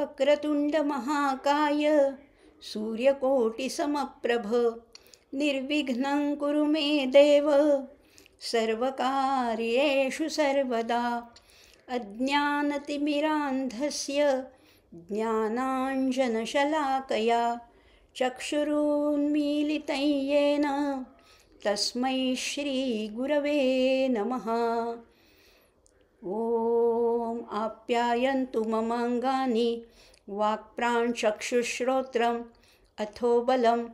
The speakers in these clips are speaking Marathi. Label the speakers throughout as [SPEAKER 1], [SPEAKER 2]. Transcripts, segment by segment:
[SPEAKER 1] वक्रतुंड महाकाय सूर्यकोटिसमप्रभ निर्विघ्नं कुरु मे देव सर्वकार्येषु सर्वदा अज्ञानतिमिरान्धस्य ज्ञानाञ्जनशलाकया चक्षुरुन्मीलितं येन तस्मै श्रीगुरवे नमः। ॐ आप्यायन्तु ममाङ्गानि वाक्प्राणचक्षुश्रोत्रम् अथो बलम्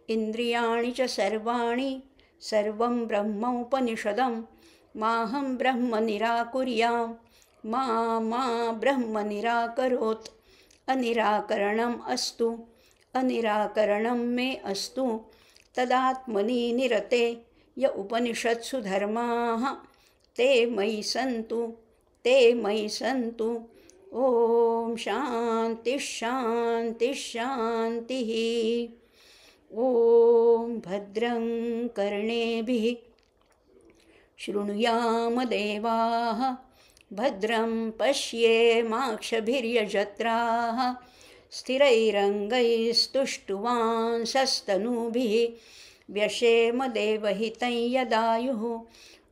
[SPEAKER 1] इन्द्रियाणि च सर्वाणि सर्वं ब्रह्मोपनिषदं माहं ब्रह्म निराकुर्यां मा ब्रह्म निराकरोत्। अनिराकरणम् अस्तु अनिराकरणं मे अस्तु तदात्मनि निरते य उपनिषत्सु धर्माः ते मयि सन्तु। ॐ शान्तिः शान्तिः शान्तिः। ॐ भद्रं कर्णेभिः शृणुयाम देवाः भद्रं पश्येमाक्षभिर्यजत्राः स्थिरैरङ्गैस्तुष्टुवांसस्तनूभिः व्यशेम देवहितं यदायुः।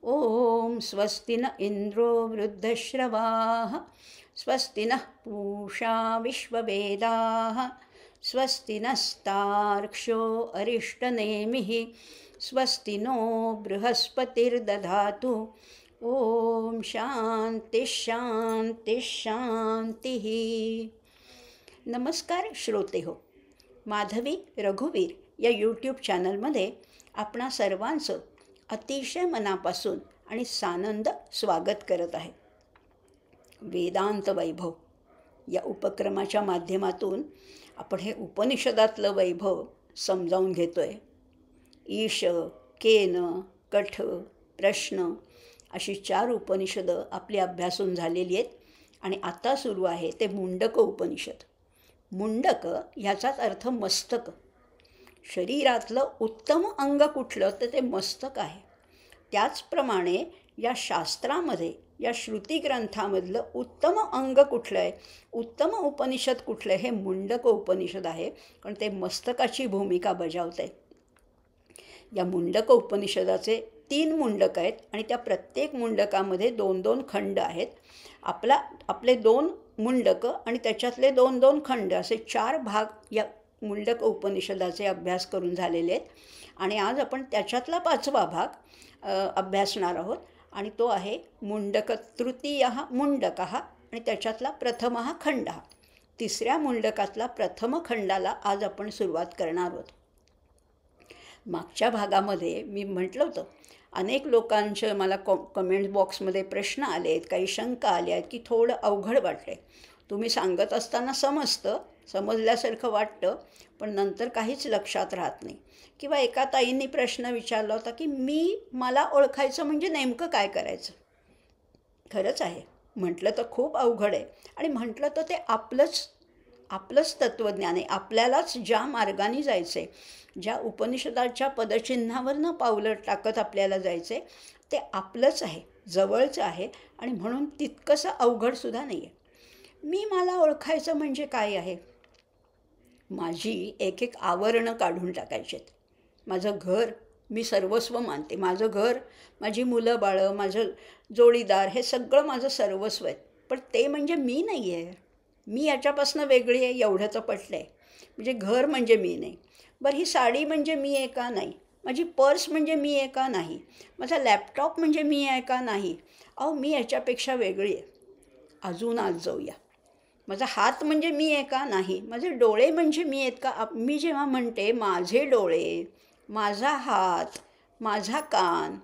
[SPEAKER 1] ॐ स्वस्ति न इन्द्रो वृद्धश्रवाः स्वस्ति नः पूषा विश्ववेदाः स्वस्ति नस्तार्क्ष्यो अरिष्टनेमिः स्वस्ति नो बृहस्पतिर्दधातु। ॐ शान्तिः शान्तिः शान्तिः। नमस्कार श्रोते हो, माधवी रघुवीर या यूट्यूब चॅनलमध्ये आपणा सर्वांचं अतिशय मनापासून आणि सानंद स्वागत करत आहे। वेदांत वैभव या उपक्रमाच्या माध्यमातून आपण हे उपनिषदातलं वैभव समजावून घेतोय। ईश, केन, कठ, प्रश्न अशी 4 उपनिषदं आपली अभ्यासून झालेली आहेत आणि आता सुरू आहे ते मुंडक उपनिषद। मुंडक ह्याचाच अर्थ मस्तक। शरीरातलं उत्तम अंग कुठलं तर ते मस्तक आहे। त्याचप्रमाणे या शास्त्रामध्ये या श्रुतिग्रंथामधलं उत्तम अंग कुठलं आहे, उत्तम उपनिषद कुठलं आहे, हे मुंडक उपनिषद आहे, कारण ते मस्तकाची भूमिका बजावत आहे। या मुंडक उपनिषदाचे 3 मुंडक आहेत आणि त्या प्रत्येक मुंडकामध्ये 2-2 खंड आहेत। आपले 2 मुंडक आणि त्याच्यातले 2-2 खंड असे 4 भाग या मुंडक उपनिषदाचे अभ्यास करून झालेले आहेत आणि आज आपण त्याच्यातला 5वा भाग अभ्यासणार आहोत आणि तो आहे मुंडक तृतीयः मुंडकः आणि त्याच्यातला प्रथमः खंडः। 3ऱ्या मुंडकातला प्रथम खंडाला आज आपण सुरुवात करणार आहोत। मागच्या भागामध्ये मी म्हटलं होतं, अनेक लोकांचे मला कमेंट बॉक्समध्ये प्रश्न आले आहेत, काही शंका आल्या आहेत की थोडं अवघड वाटलं आहे। तुम्ही सांगत असताना समजल्यासारखं वाटतं, पण नंतर काहीच लक्षात राहत नाही। किंवा एका ताईंनी प्रश्न विचारला होता की मला ओळखायचं म्हणजे नेमकं काय करायचं। खरंच आहे, म्हटलं तर खूप अवघड आहे आणि म्हटलं तर ते आपलंच तत्त्वज्ञान आहे। आपल्यालाच ज्या मार्गाने जायचं आहे, ज्या उपनिषदाच्या पदचिन्हावरनं पावलं टाकत आपल्याला जायचं आहे, ते आपलंच आहे, जवळचं आहे आणि म्हणून तितकंसं अवघडसुद्धा नाही आहे। मला ओळखायचं म्हणजे काय आहे, माझी एक आवरणं काढून टाकायची आहेत। माझं घर मी सर्वस्व मानते। माझं घर, माझी मुलं बाळं, माझं जोडीदार, हे सगळं माझं सर्वस्व आहे, पण ते म्हणजे मी नाही आहे। मी याच्यापासून वेगळी आहे एवढं तर पटलं आहे। म्हणजे घर म्हणजे मी नाही। बरं, ही साडी म्हणजे मी आहे का नाही, माझी पर्स म्हणजे मी आहे का नाही, माझा लॅपटॉप म्हणजे मी आहे का नाही, मी याच्यापेक्षा वेगळी आहे। अजून आज जाऊया, माझा हात म्हणजे मी आहे का नाही, माझे डोळे म्हणजे मी आहेत का। मी जेव्हा म्हणते माझे डोळे, माझा हात, माझा कान,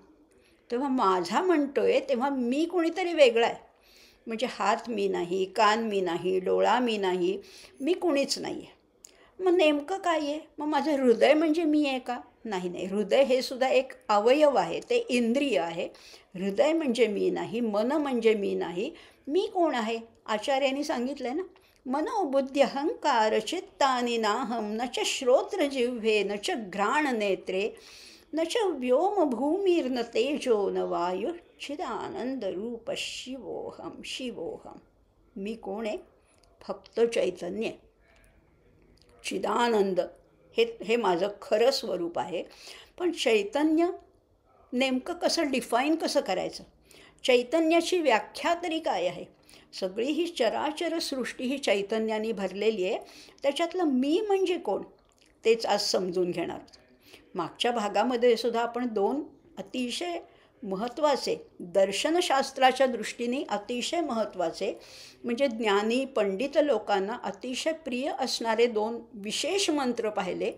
[SPEAKER 1] तेव्हा माझा म्हणतोय तेव्हा मी कोणीतरी वेगळा आहे। म्हणजे हात मी नाही, कान मी नाही, डोळा मी नाही, मी कुणीच नाही आहे। मग नेमकं काय आहे, मग माझं हृदय म्हणजे मी आहे का, नाही, हृदय हे सुद्धा एक अवयव आहे, ते इंद्रिय आहे। हृदय म्हणजे मी नाही, मन म्हणजे मी नाही, मी कोण आहे। आचार्यांनी सांगितलं आहे ना, मनोबुद्धी अहंकार चित्तानि नाहम न च श्रोत्रजिह्वे न च घ्राणनेत्रे न च व्योम भूमिर्न तेजो न वायुश्चिदानंद रूप शिवोहम शिवोहम। मी कोण आहे, फक्त चैतन्य आहे. चिदानंद हे माझं खरं स्वरूप आहे. पण चैतन्य नेमकं कसं डिफाईन कसं करायचं? चैतन्याची व्याख्या तरी काय आहे? सगळी ही चराचर सृष्टी ही चैतन्याने भरलेली आहे. त्याच्यातलं मी म्हणजे कोण तेच आज समजून घेणार. मागच्या भागामध्ये सुद्धा आपण 2 अतिशय महत्त्वाचे, दर्शनशास्त्राच्या दृष्टीने अतिशय महत्त्वाचे, म्हणजे ज्ञानी पंडित लोकांना अतिशय प्रिय असणारे 2 विशेष मंत्र पाहिले.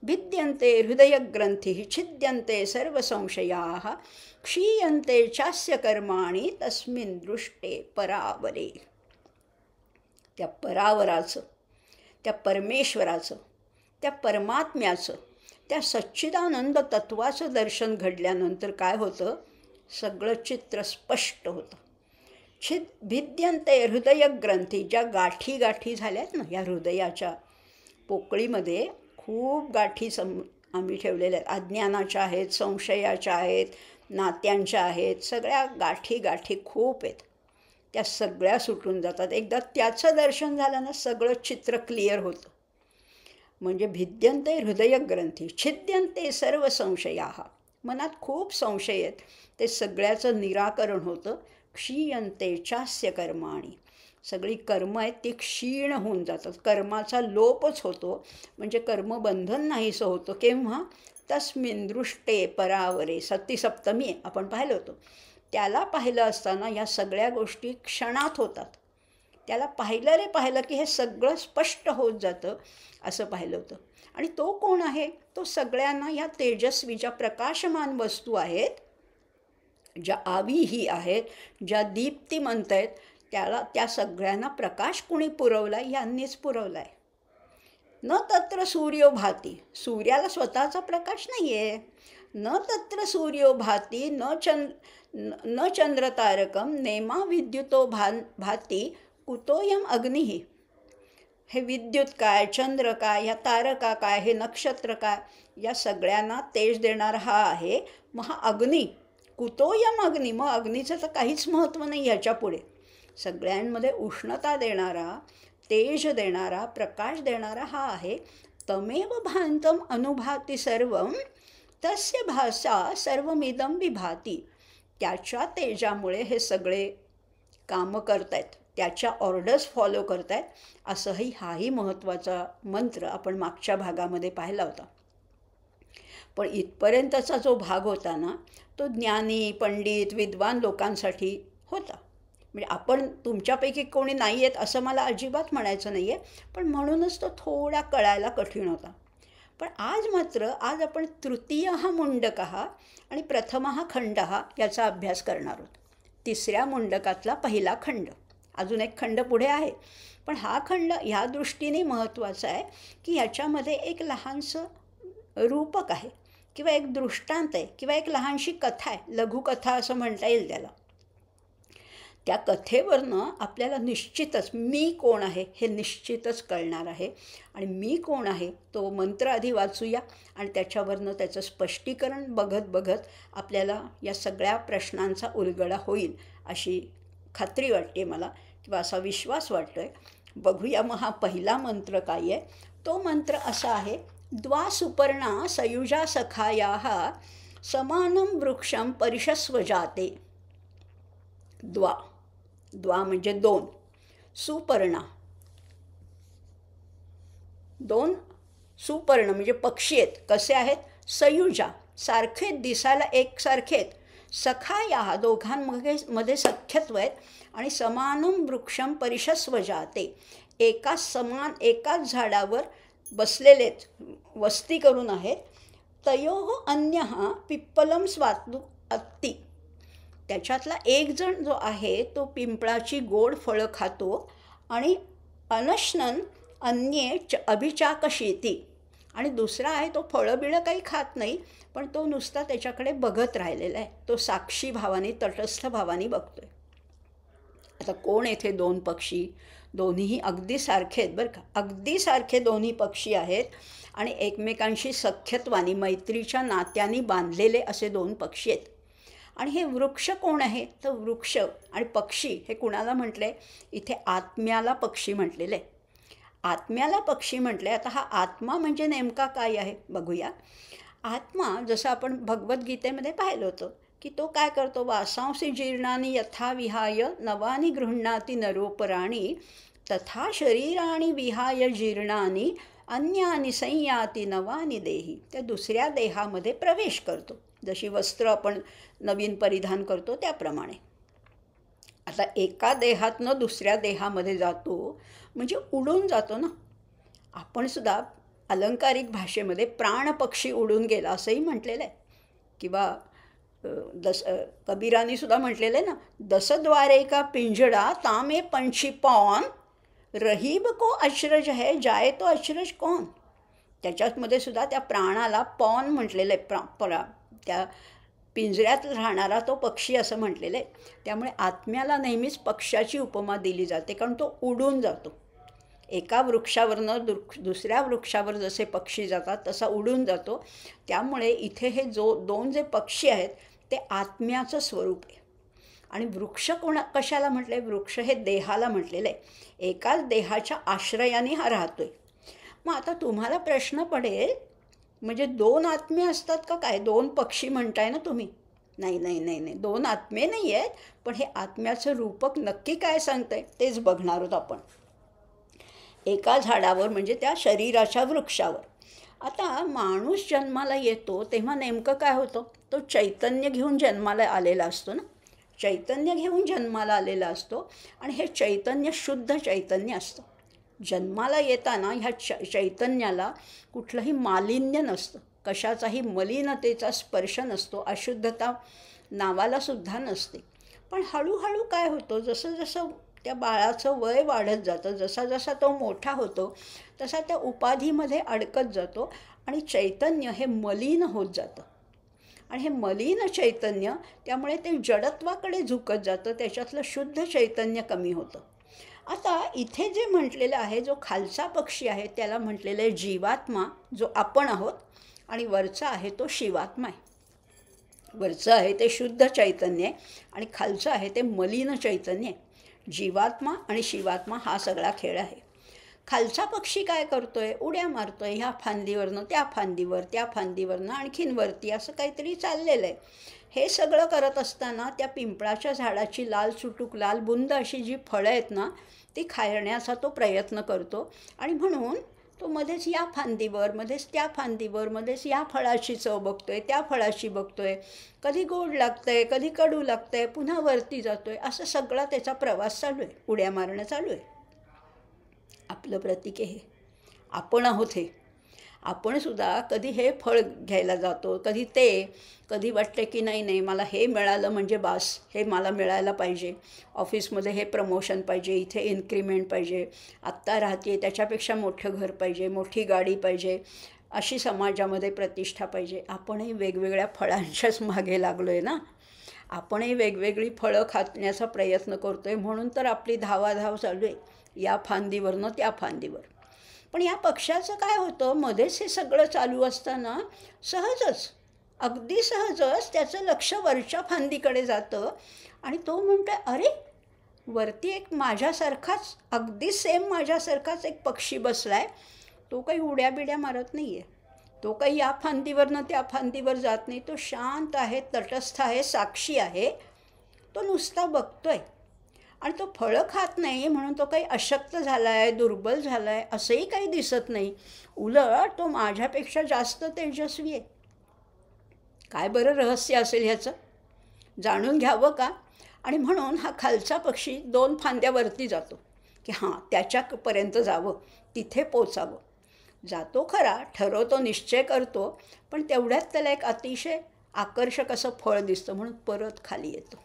[SPEAKER 1] भिद्यन्ते हृदयग्रंथी छिद्यन्ते सर्व संशयाः क्षीयन्ते चास्य कर्माणि तस्मिन् दृष्टे परावरे. त्या परावराचं, त्या परमेश्वराचं, त्या परमात्म्याचं, त्या सच्चिदानंद तत्वाचं दर्शन घडल्यानंतर काय होतं? सगळं चित्र स्पष्ट होतं. भिद्यन्ते हृदयग्रंथी, ज्या गाठी गाठी झाल्यात ना या हृदयाच्या पोकळीमध्ये, खूप गाठी आम्ही ठेवलेल्या आहेत. अज्ञानाच्या आहेत, संशयाच्या आहेत, नात्यांच्या आहेत, सगळ्या गाठी गाठी खूप आहेत. त्या सगळ्या सुटून जातात. एकदा त्याचं दर्शन झालं ना सगळं चित्र क्लिअर होतं. म्हणजे भिद्यन्ते हृदयग्रंथी छिद्यन्ते सर्व संशयाः, मनात खूप संशय आहेत, ते सगळ्याचं निराकरण होतं. क्षीयन्ते चास्य कर्माणि, सगळी कर्म आहेत ती क्षीण होऊन जातात. कर्माचा लोपच होतो, म्हणजे कर्मबंधन नाहीसं होतं. केव्हा? तस्मिन् दृष्टे परावरे. सप्तमी आपण पाहिलं होतं. त्याला पाहिलं असताना या सगळ्या गोष्टी क्षणात होतात. त्याला पाहिलं की हे सगळं स्पष्ट होत जातं, असं पाहिलं होतं. आणि तो कोण आहे? तो सगळ्यांना या तेजस्वी ज्या प्रकाशमान वस्तू आहेत, ज्या आवीही आहेत, ज्या दीप्तिमंत आहेत, त्या सगळ्यांना प्रकाश कुणी पुरवला? यांनीच पुरवला आहे. न तत्र सूर्यो भाती, सूर्याला स्वतःचा प्रकाश नाही आहे. न तत्र सूर्यो भाती न चंद्रतारकम नेमा विद्युतो भाती कुतोयम अग्निही. हे विद्युत काय, चंद्र काय, या तारका काय, हे नक्षत्र काय, या सगळ्यांना तेज देणारा हा आहे. मग हा अग्नी, कुतोयम अग्नी, मग अग्नीचं तर काहीच महत्त्व नाही ह्याच्या पुढे. सगळ्यांमध्ये उष्णता देणारा, तेज देणारा, प्रकाश देणारा हा आहे. तमेव भांतम अनुभाती सर्वम तस्य भासा सर्वमिदं विभाती. त्याच्या तेजामुळे हे सगळे कामं करतायत, त्याच्या ऑर्डर्स फॉलो करतायत. असंही हाही महत्त्वाचा मंत्र आपण मागच्या भागामध्ये पाहिला होता. पण इथपर्यंतचा जो भाग होता ना, तो ज्ञानी पंडित विद्वान लोकांसाठी होता. म्हणजे आपण तुमच्यापैकी कोणी नाही आहेत असं मला अजिबात म्हणायचं नाही आहे, पण म्हणूनच तो थोडा कळायला कठीण होता. पण आज आपण तृतीय मुंडकः आणि प्रथम खंड याचा अभ्यास करणार आहोत. 3ऱ्या मुंडकातला पहिला खंड. अजून एक खंड पुढे आहे, पण हा खंड ह्या दृष्टीने महत्त्वाचा आहे की ह्याच्यामध्ये एक लहानसं रूपक आहे, किंवा एक दृष्टांत आहे, किंवा एक लहानशी कथा आहे, लघुकथा असं म्हणता येईल त्याला. त्या कथेवरनं आपल्याला निश्चितच मी कोण आहे हे निश्चितच कळणार आहे. आणि मी कोण आहे तो मंत्र आधी वाचूया, आणि त्याच्यावरनं त्याचं स्पष्टीकरण बघत आपल्याला या सगळ्या प्रश्नांचा उलगडा होईल अशी खात्री वाटते मला, किंवा असा विश्वास वाटतो आहे. बघूया मग हा पहिला मंत्र काय आहे. तो मंत्र असा आहे. द्वा सुपर्णा सयुजा सखायाः समानं वृक्षं परिषस्व जाते. द्वा म्हणजे 2, सुपर्णा 2, सुपर्ण म्हणजे पक्षी आहेत. कसे आहेत? सयुजा, सारखे दिसायला एकसारखे आहेत. सखाया, दोघांमध्ये सख्यत्व आहेत. आणि समानं वृक्षं परिषस्व जाते, एकाच झाडावर बसलेलेत, वस्ती करून आहेत. तयोः अन्यः पिप्पलं स्वातु अत्ति. त्याच्यातला एक जण जो आहे तो पिंपळाची गोड फळं खातो. आणि अनश्नन अन्ये अभिचाकशीती. आणि दुसरा आहे तो फळं बिळं काही खात नाही, पण तो नुसता त्याच्याकडे बघत राहिलेला आहे. तो साक्षी भावाने, तटस्थ भावाने बघतोय. आता कोण येथे 2 पक्षी? दोन्हीही अगदी सारखे आहेत बरं का, अगदी सारखे दोन्ही पक्षी आहेत. आणि एकमेकांशी सख्यत्वानी, मैत्रीच्या नात्याने बांधलेले असे 2 पक्षी आहेत. आणि हे वृक्ष कोण आहे? तर वृक्ष आणि पक्षी हे कुणाला म्हटले? इथे आत्म्याला पक्षी म्हटलेलं आहे. आत्म्याला पक्षी म्हटले. आता हा आत्मा म्हणजे नेमका काय आहे बघूया. आत्मा जसं आपण भगवद्गीतेमध्ये पाहिलं होतं की तो काय करतो? वासांसी जीर्णानी यथा विहाय नवानी गृह्णाती नरोपराणी तथा शरीराणी विहाय जीर्णानी अन्यानी संयाती नवानी देही. त्या दुसऱ्या देहामध्ये प्रवेश करतो. जशी वस्त्र आपण नवीन परिधान करतो त्याप्रमाणे. आता एका देहातनं दुसऱ्या देहामध्ये जातो म्हणजे उडून जातो ना. आपण सुद्धा अलंकारिक भाषेमध्ये प्राणपक्षी उडून गेला असंही म्हटलेलं आहे. किंवा कबीरांनी सुद्धा म्हटलेलं आहे ना, दसद्वारे का पिंजडा तामे पंछी पौन रहीब को अचरज है जाए तो अचरज कौन. त्याच्यामध्ये सुद्धा त्या प्राणाला पौन म्हटलेलं आहे. त्या पिंजऱ्यात राहणारा तो पक्षी असं म्हटलेलं आहे. त्यामुळे आत्म्याला नेहमीच पक्ष्याची उपमा दिली जाते, कारण तो उडून जातो. एका वृक्षावरनं दुसऱ्या वृक्षावर जसे पक्षी जातात तसा उडून जातो. त्यामुळे इथे हे दोन जे पक्षी आहेत ते आत्म्याचं स्वरूप आहे. आणि वृक्ष कशाला म्हटलं आहे? वृक्ष हे देहाला म्हटलेलं आहे. एकाच देहाच्या आश्रयाने हा राहतोय. मग आता तुम्हाला प्रश्न पडेल, म्हणजे दोन आत्मे असतात का काय? दोन पक्षी म्हणताय ना तुम्ही? नाही नाही नाही नाही, दोन आत्मे नाही आहेत. पण हे आत्म्याचं रूपक नक्की काय सांगतंय तेच बघणार आहोत आपण. एका झाडावर म्हणजे त्या शरीराच्या वृक्षावर. आता माणूस जन्माला येतो तेव्हा नेमकं काय होतं? तो चैतन्य घेऊन जन्माला आलेला असतो ना. चैतन्य घेऊन जन्माला आलेला असतो आणि हे चैतन्य शुद्ध चैतन्य असतं. जन्माला येताना ह्या चैतन्याला कुठलंही मालिन्य नसतं, कशाचाही मलिनतेचा स्पर्श नसतो, अशुद्धता नावाला सुद्धा नसते. पण हळूहळू काय होतं, जसं जसं त्या बाळाचं वय वाढत जातं, जसा जसा तो मोठा होतो तसा त्या उपाधीमध्ये अडकत जातो आणि चैतन्य हे मलिन होत जातं. आणि हे मलिन चैतन्य त्यामुळे ते जडत्वाकडे झुकत जातं, त्याच्यातलं शुद्ध चैतन्य कमी होतं. आता इथे जे म्हटलेलं आहे, जो खालचा पक्षी आहे त्याला म्हटलेलं आहे जीवात्मा, जो आपण आहोत. आणि वरचा आहे तो शिवात्मा आहे. वरचं आहे ते शुद्ध चैतन्य आणि खालचं आहे ते मलिन चैतन्य. जीवात्मा आणि शिवात्मा हा सगळा खेळ आहे. खालचा पक्षी काय करतोय? उड्या मारतोय. ह्या फांदीवरनं त्या फांदीवर, त्या फांदीवरनं आणखीन वरती, असं काहीतरी चाललेलं आहे. हे सगळं करत असताना त्या पिंपळाच्या झाडाची लाल चुटूक लाल बुंद अशी जी फळं आहेत ना ती खाण्याचा तो प्रयत्न करतो. आणि म्हणून तो मध्येच या फांदीवर, मध्येच त्या फांदीवर, मध्येच या फळाची चव बघतोय, त्या फळाची बघतोय. कधी गोड लागतंय, कधी कडू लागतंय, पुन्हा वरती जातोय. असं सगळा त्याचा प्रवास चालू आहे, उड्या मारणं चालू आहे. आपलं प्रतीक आहे, आपण आहोत हे. आपणसुद्धा कधी हे फळ घ्यायला जातो, कधी ते, कधी वाटतं की नाही नाही मला हे मिळालं म्हणजे बास, हे मला मिळायला पाहिजे. ऑफिसमध्ये हे प्रमोशन पाहिजे, इथे इन्क्रीमेंट पाहिजे, आत्ता राहते त्याच्यापेक्षा मोठं घर पाहिजे, मोठी गाडी पाहिजे, अशी समाजामध्ये प्रतिष्ठा पाहिजे. आपणही वेगवेगळ्या फळांच्याच मागे लागलो आहे ना. आपणही वेगवेगळी फळं खाण्याचा प्रयत्न करतो आहे. म्हणून तर आपली धावाधाव चालू आहे, या फांदीवरनं त्या फांदीवर. पण या पक्षाचं काय होतं, मध्येच हे सगळं चालू असताना सहजच, अगदी सहजच त्याचं लक्ष वरच्या फांदीकडे जातं आणि तो म्हणतो, अरे वरती एक माझ्यासारखाच, अगदी सेम माझ्यासारखाच एक पक्षी बसला आहे. तो काही उड्या बिड्या मारत नाही आहे, तो काही या फांदीवरनं त्या फांदीवर जात नाही. तो शांत आहे, तटस्थ आहे, साक्षी आहे. तो नुसता बघतो आहे. आणि तो फळं खात नाही म्हणून तो काही अशक्त झाला आहे, दुर्बल झाला आहे असंही काही दिसत नाही. उलट तो माझ्यापेक्षा जास्त तेजस्वी आहे. काय बरं रहस्य असेल ह्याचं? जाणून घ्यावं का? आणि म्हणून हा खालचा पक्षी 2 फांद्यावरती जातो की हां त्याच्यापर्यंत जावं, तिथे पोचावं. जातो खरा, ठरवतो, निश्चय करतो, पण तेवढ्यात त्याला एक अतिशय आकर्षक असं फळ दिसतं म्हणून परत खाली येतो.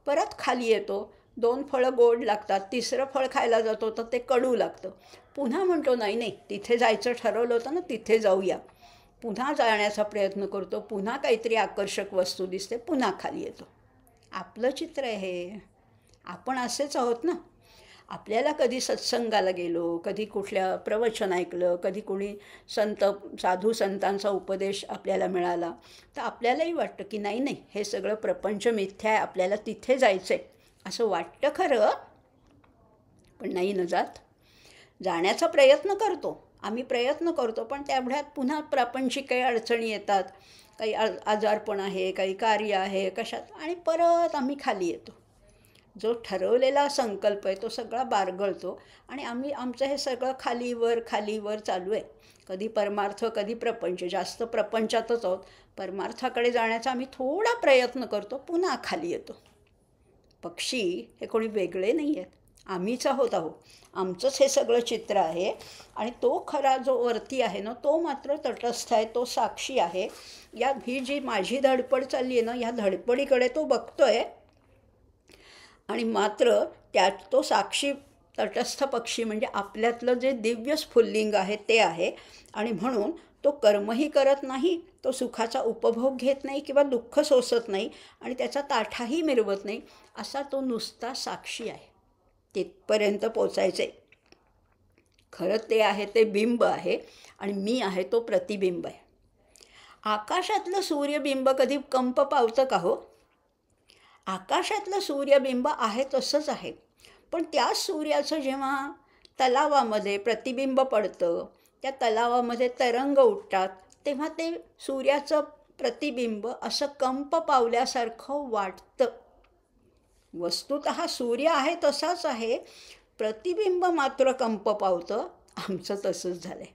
[SPEAKER 1] परत खाली येतो, 2 फळं गोड लागतात, 3रं फळ खायला जातो तर ते कडू लागतं. पुन्हा म्हणतो नाही नाही तिथे जायचं ठरवलं होतं ना, तिथे जाऊया. पुन्हा जाण्याचा प्रयत्न करतो, पुन्हा काहीतरी आकर्षक वस्तू दिसते, पुन्हा खाली येतो. आपलं चित्र आहे हे. आपण असेच आहोत ना. आपल्याला कधी सत्संगाला गेलो, कधी कुठल्या प्रवचन ऐकलं, कधी कोणी संत साधू संतांचा उपदेश आपल्याला मिळाला, तर आपल्यालाही वाटतं की नाही नाही, हे सगळं प्रपंच मिथ्या आहे, आपल्याला तिथे जायचं आहे असं वाटतं खरं, पण नाही न जात. जाण्याचा प्रयत्न करतो आम्ही, प्रयत्न करतो, पण तेवढ्यात पुन्हा प्रापंचिक काही अडचणी येतात, काही आजारपण आहे, काही कार्य आहे कशात, आणि परत आम्ही खाली येतो. जो ठरवलेला संकल्प आहे तो सगळा बारगळतो आणि आमचं हे सगळं खालीवर चालू आहे. कधी परमार्थ, कधी प्रपंच. जास्त प्रपंचातच आहोत. परमार्थाकडे जाण्याचा आम्ही थोडा प्रयत्न करतो, पुन्हा खाली येतो. पक्षी हे कोणी वेगळे नाही आहेत, आम्हीच आहोत. आमचंच हे सगळं चित्र आहे. आणि तो खरा जो वरती आहे ना, तो मात्र तटस्थ आहे, तो साक्षी आहे. ही जी माझी धडपड चालली आहे ना, ह्या धडपडीकडे तो बघतो आहे. आणि मात्र त्यात तो साक्षी तटस्थ पक्षी म्हणजे आपल्यातलं जे दिव्य स्फुल्लिंग आहे ते आहे. आणि म्हणून तो कर्मही करत नाही, तो सुखाचा उपभोग घेत नाही किंवा दुःख सोसत नाही आणि त्याचा ताठाही मिरवत नाही, असा तो नुसता साक्षी आहे. तिथपर्यंत पोचायचे. खरं ते आहे ते बिंब आहे आणि मी आहे तो प्रतिबिंब आहे. आकाशातलं सूर्यबिंब कधी कंप पावतं का हो? आकाशातलं सूर्यबिंब आहे तसंच आहे, पण त्या सूर्याचं जेव्हा तलावामध्ये प्रतिबिंब पडतं, त्या तलावामध्ये तरंग उठतात, तेव्हा ते सूर्याचं प्रतिबिंब असं कंप पावल्यासारखं वाटतं. वस्तुतः सूर्य आहे तसाच आहे, प्रतिबिंब मात्र कंप पावतं. आमचं तसंच झालं आहे.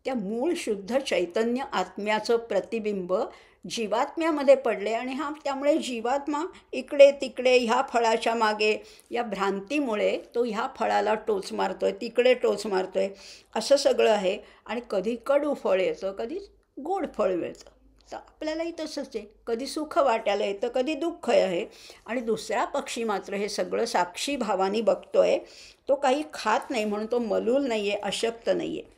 [SPEAKER 1] त्या मूळ शुद्ध चैतन्य आत्म्याचं प्रतिबिंब जीवात्म्यामध्ये पडले आणि त्यामुळे जीवात्मा इकडे तिकडे ह्या फळाच्या मागे या भ्रांतीमुळे तो ह्या फळाला टोच मारतोय, तिकडे टोच मारतोय, असं सगळं आहे. आणि कधी कडू फळ येतं, कधी गोड फळ मिळतं. तर आपल्यालाही तसंच आहे, कधी सुख वाटायला येतं, कधी दुःख आहे. आणि दुसरा पक्षी मात्र हे सगळं साक्षी भावानी बघतोय. तो काही खात नाही म्हणून तो मलूल नाही आहे, अशक्त नाही आहे.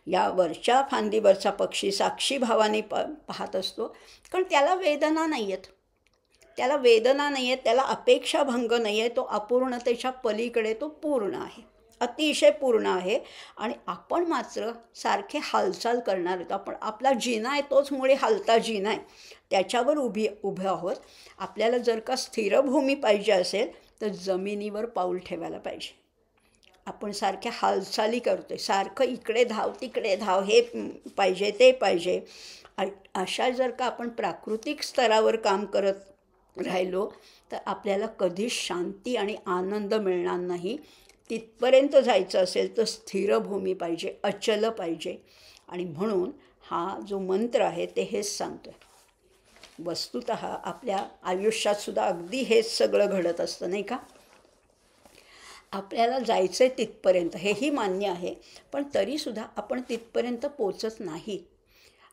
[SPEAKER 1] या वरच्या फांदीवरचा पक्षी साक्षी भावाने पाहत असतो, कारण त्याला वेदना नाही आहेत, त्याला अपेक्षाभंग नाही आहे. तो अपूर्णतेच्या पलीकडे तो पूर्ण आहे, अतिशय पूर्ण आहे. आणि आपण मात्र सारखे हालचाल करणार आहोत. आपला जिना आहे तोच मुळे हालता जिना आहे, त्याच्यावर उभे आहोत. आपल्याला जर का स्थिरभूमी पाहिजे असेल तर जमिनीवर पाऊल ठेवायला पाहिजे. आपण सारख्या हालचाली करतोय, सारखं इकडे धाव तिकडे धाव, हे पाहिजे ते पाहिजे. अशा जर का आपण प्राकृतिक स्तरावर काम करत राहिलो तर आपल्याला कधीच शांती आणि आनंद मिळणार नाही. तिथपर्यंत जायचं असेल तर स्थिर भूमी पाहिजे, अचल पाहिजे. आणि म्हणून हा जो मंत्र आहे ते हेच सांगतोय. वस्तुतः आपल्या आयुष्यातसुद्धा अगदी हेच सगळं घडत असतं, नाही का? आपल्याला जायचं आहे तिथपर्यंत, हेही मान्य आहे, पण तरीसुद्धा आपण तिथपर्यंत पोचत नाही.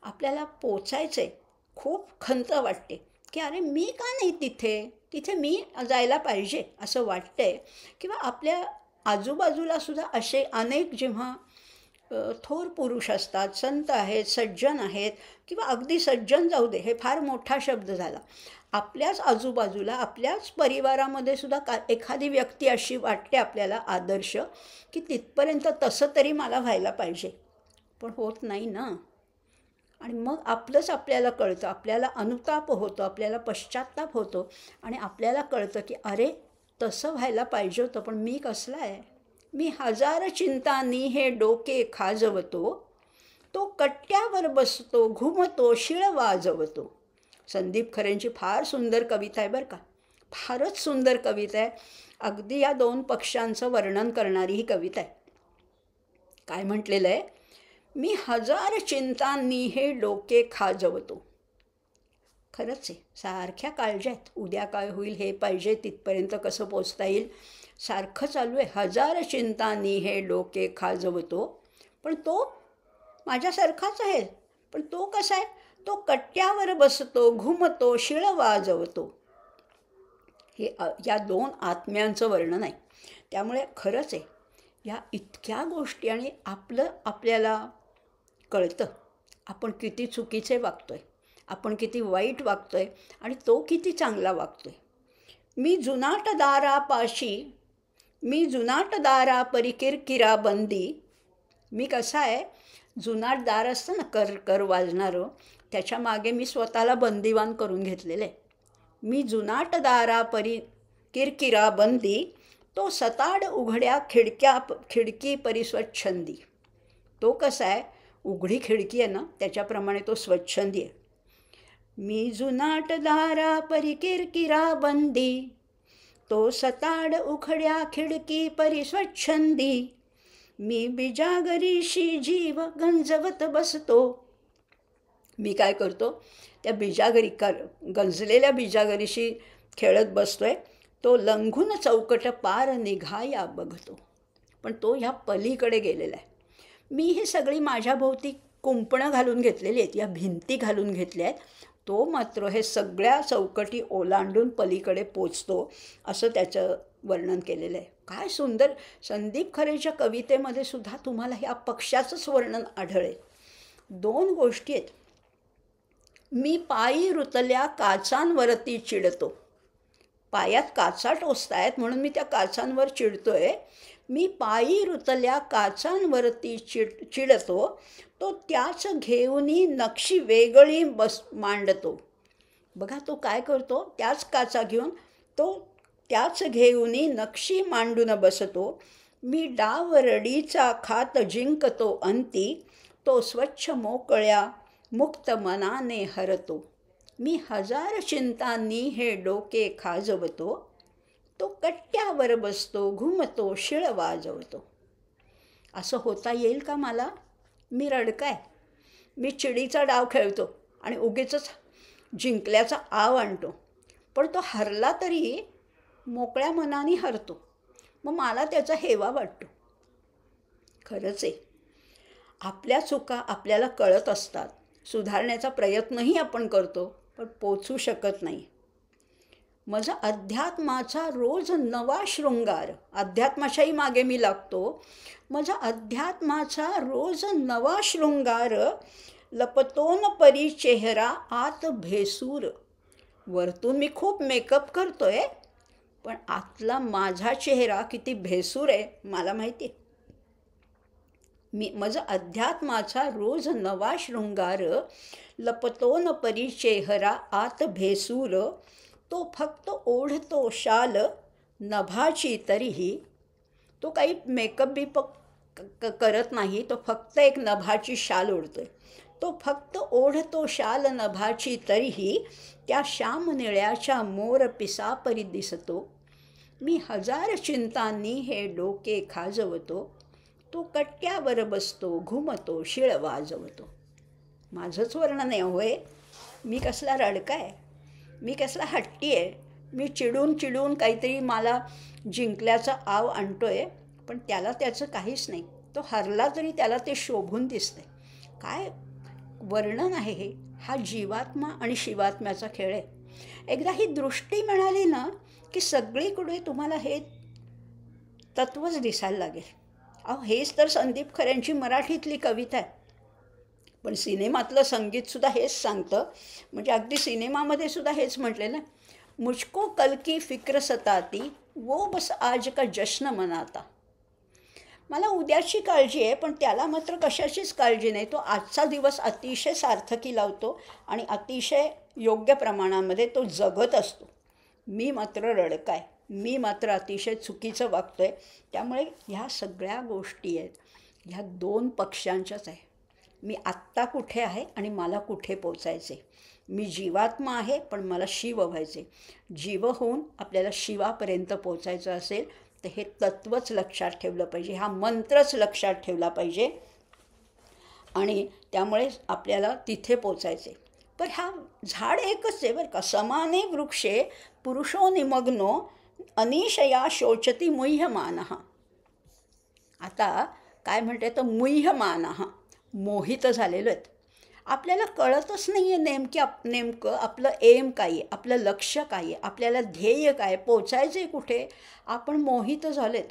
[SPEAKER 1] आपल्याला पोचायचं आहे, खूप खंत वाटते की अरे मी का नाही तिथे मी जायला पाहिजे असं वाटतं आहे. किंवा आपल्या आजूबाजूलासुद्धा असे अनेक जेव्हा थोर पुरुष असतात, संत आहेत, सज्जन आहेत, किंवा अगदी सज्जन जाऊ दे, हे फार मोठा शब्द झाला. आपल्याच आजूबाजूला, आपल्याच परिवारामध्ये सुद्धा एखादी व्यक्ती अशी वाटते आपल्याला आदर्श, की तिथपर्यंत तसं तरी मला व्हायला पाहिजे, पण होत नाही ना. आणि मग आपलंच आपल्याला कळतं, आपल्याला अनुताप होतो, आपल्याला पश्चात्ताप होतो आणि आपल्याला कळतं की अरे तसं व्हायला पाहिजे होतं, पण मी कसला आहे. मी हजार चिंतांनी हे डोके खाजवतो, तो कट्ट्यावर बसतो, घुमतो, शिळ वाजवतो. संदीप खरेंची फार सुंदर कविता आहे बरं का, फारच सुंदर कविता आहे. अगदी या दोन पक्षांचं वर्णन करणारी ही कविता आहे. काय म्हटलेलं आहे, मी हजार चिंतांनी हे डोके खाजवतो. खरंच आहे, सारख्या काळज्या आहेत, उद्या काय होईल, हे पाहिजे, तिथपर्यंत कसं पोचता येईल, सारखं चालू आहे. हजार चिंतांनी हे डोके खाजवतो, पण तो माझ्यासारखाच आहे. पण तो कसा आहे, तो कट्ट्यावर बसतो, घुमतो, शिळ वाजवतो. हे या दोन आत्म्यांचं वर्णन आहे. त्यामुळे खरंच आहे, या इतक्या गोष्टी आणि आपल्याला कळतं आपण किती चुकीचे वागतो आहे, आपण किती वाईट वागतो आहे आणि तो किती चांगला वागतो आहे. मी जुनाट दारापाशी मी जुनाट दारा परी किरकिरा बंदी. मी कसा आहे, जुनाट दार असतं ना कर वाजणारं, त्याच्या मागे मी स्वतःला बंदिवान करून घेतलेलं आहे. मी जुनाट दारा परी किरकिरा बंदी, तो सताड उघड्या खिडकी परी स्वच्छंदी. तो कसा आहे, उघडी खिडकी आहे ना त्याच्याप्रमाणे तो स्वच्छंदी आहे. मी जुनाट दारा परी किरकिरा बंदी, तो सताड उघड्या खिडकी परी स्वच्छंदी. मी बिजागरीशी जीव गंजवत बसतो. मी काय करतो, त्या गंजलेल्या बिजागरीशी खेळत बसतोय. तो लंघून चौकट पार निघाया बघतो. पण तो ह्या पलीकडे गेलेला आहे. मी ही सगळी माझ्या भोवती कुंपणं घालून घेतलेली आहेत, या भिंती घालून घेतल्या आहेत. तो मात्र हे सगळ्या चौकटी ओलांडून पलीकडे पोचतो, असं त्याचं वर्णन केलेलं आहे. काय सुंदर. संदीप खरेच्या कवितेमध्ये सुद्धा तुम्हाला ह्या पक्ष्याचंच वर्णन आढळेल. 2 गोष्टी आहेत. मी पायी रुतल्या काचांवरती चिडतो. पायात काचा टोचतायत म्हणून मी त्या काचांवर चिडतोय. मी पायी रुतल्या काचांवरती चिडतो, तो त्याच घेऊनी नक्षी वेगळी मांडतो. बघा तो काय करतो, त्याच काचा घेऊन तो त्याच घेऊनी नक्षी मांडून बसतो. मी डावरडीचा खात जिंकतो अंती, तो स्वच्छ मोकळ्या मुक्त मनाने हरतो. मी 1000 चिंतांनी हे डोके खाजवतो, तो कट्ट्यावर बसतो घुमतो शिळ वाजवतो. असं होता येईल का मला? मी रडकाय. मी चिडीचा डाव खेळतो आणि उगीचच जिंकल्याचा आव आणतो. पण तो हरला तरी मोकळ्या मनाने हरतो. मग मला त्याचा हेवा वाटतो. खरंच आहे, आपल्या चुका आपल्याला कळत असतात. सुधारण्याचा प्रयत्नही आपण करतो, पण पोचू शकत नाही. माझा अध्यात्माचा रोज नवा शृंगार. अध्यात्माच्याही मागे मी लागतो. माझा अध्यात्माचा रोज नवा शृंगार, लपतोन परी चेहरा आत भेसूर. वरतून मी खूप मेकअप करतोय, पण आतला माझा चेहरा किती भेसूर आहे मला माहिती आहे. माझा अध्यात्माचा रोज नवा शृंगार, लपतोन परी चेहरा आत भेसूर. तो फक्त ओढतो शाल नभाची तरीही. तो काही मेकअप करत नाही, तो फक्त एक नभाची शाल ओढतोय. तो फक्त ओढतो शाल नभाची तरीही, त्या श्याम निळ्याच्या मोर पिसापरी दिसतो. मी 1000 चिंतांनी हे डोके खाजवतो, तो कट्ट्यावर बसतो घुमतो शिळ वाजवतो. माझंच वर्णन आहे होय. मी कसला रडकाय, मी कसला हट्टी आहे. मी चिडून काहीतरी मला जिंकल्याचा आव आणतोय, पण त्याला त्याचं काहीच नाही. तो हरला तरी त्याला ते शोभून दिसते. काय वर्णन आहे हे. हा जीवात्मा आणि शिवात्म्याचा खेळ आहे. एकदा ही दृष्टी मिळाली ना की सगळीकडे तुम्हाला हे तत्वच दिसायला लागेल. अहो हेच तर संदीप खऱ्यांची मराठीतली कविता आहे. पण सिनेमातलं संगीतसुद्धा हेच सांगतं. म्हणजे अगदी सिनेमामध्ये सुद्धा हेच म्हटलेलं, मुझको कल की फिक्र सताती, वो बस आज का जश्न मनाता. मला उद्याची काळजी आहे, पण त्याला मात्र कशाचीच काळजी नाही. तो आजचा दिवस अतिशय सार्थकी लावतो आणि अतिशय योग्य प्रमाणामध्ये तो जगत असतो. मी मात्र रडकाय, मी मात्र अतिशय चुकीचं वागतोय. त्यामुळे ह्या सगळ्या गोष्टी आहेत, ह्या 2 पक्षांच्याच आहे. मी आत्ता कुठे आहे आणि मला कुठे पोचायचे. मी जीवात्मा आहे, पण मला शिव व्हायचे. जीव होऊन आपल्याला शिवापर्यंत पोचायचं असेल तर हे तत्वच लक्षात ठेवलं पाहिजे, हा मंत्रच लक्षात ठेवला पाहिजे आणि त्यामुळे आपल्याला तिथे पोचायचे. पण हा झाड एकच आहे बरं का. समाने वृक्षे पुरुषो निमग्नो अनिशया शोचती मुह्यमानः. आता काय म्हणते तर मुह्यमानः, मोहित झालेलो आहेत. आपल्याला कळतच नाही आहे नेमकं आपलं एम काय आहे, आपलं लक्ष काय आहे, आपल्याला ध्येय काय, पोचायचं आहे कुठे. आपण मोहित झालेत.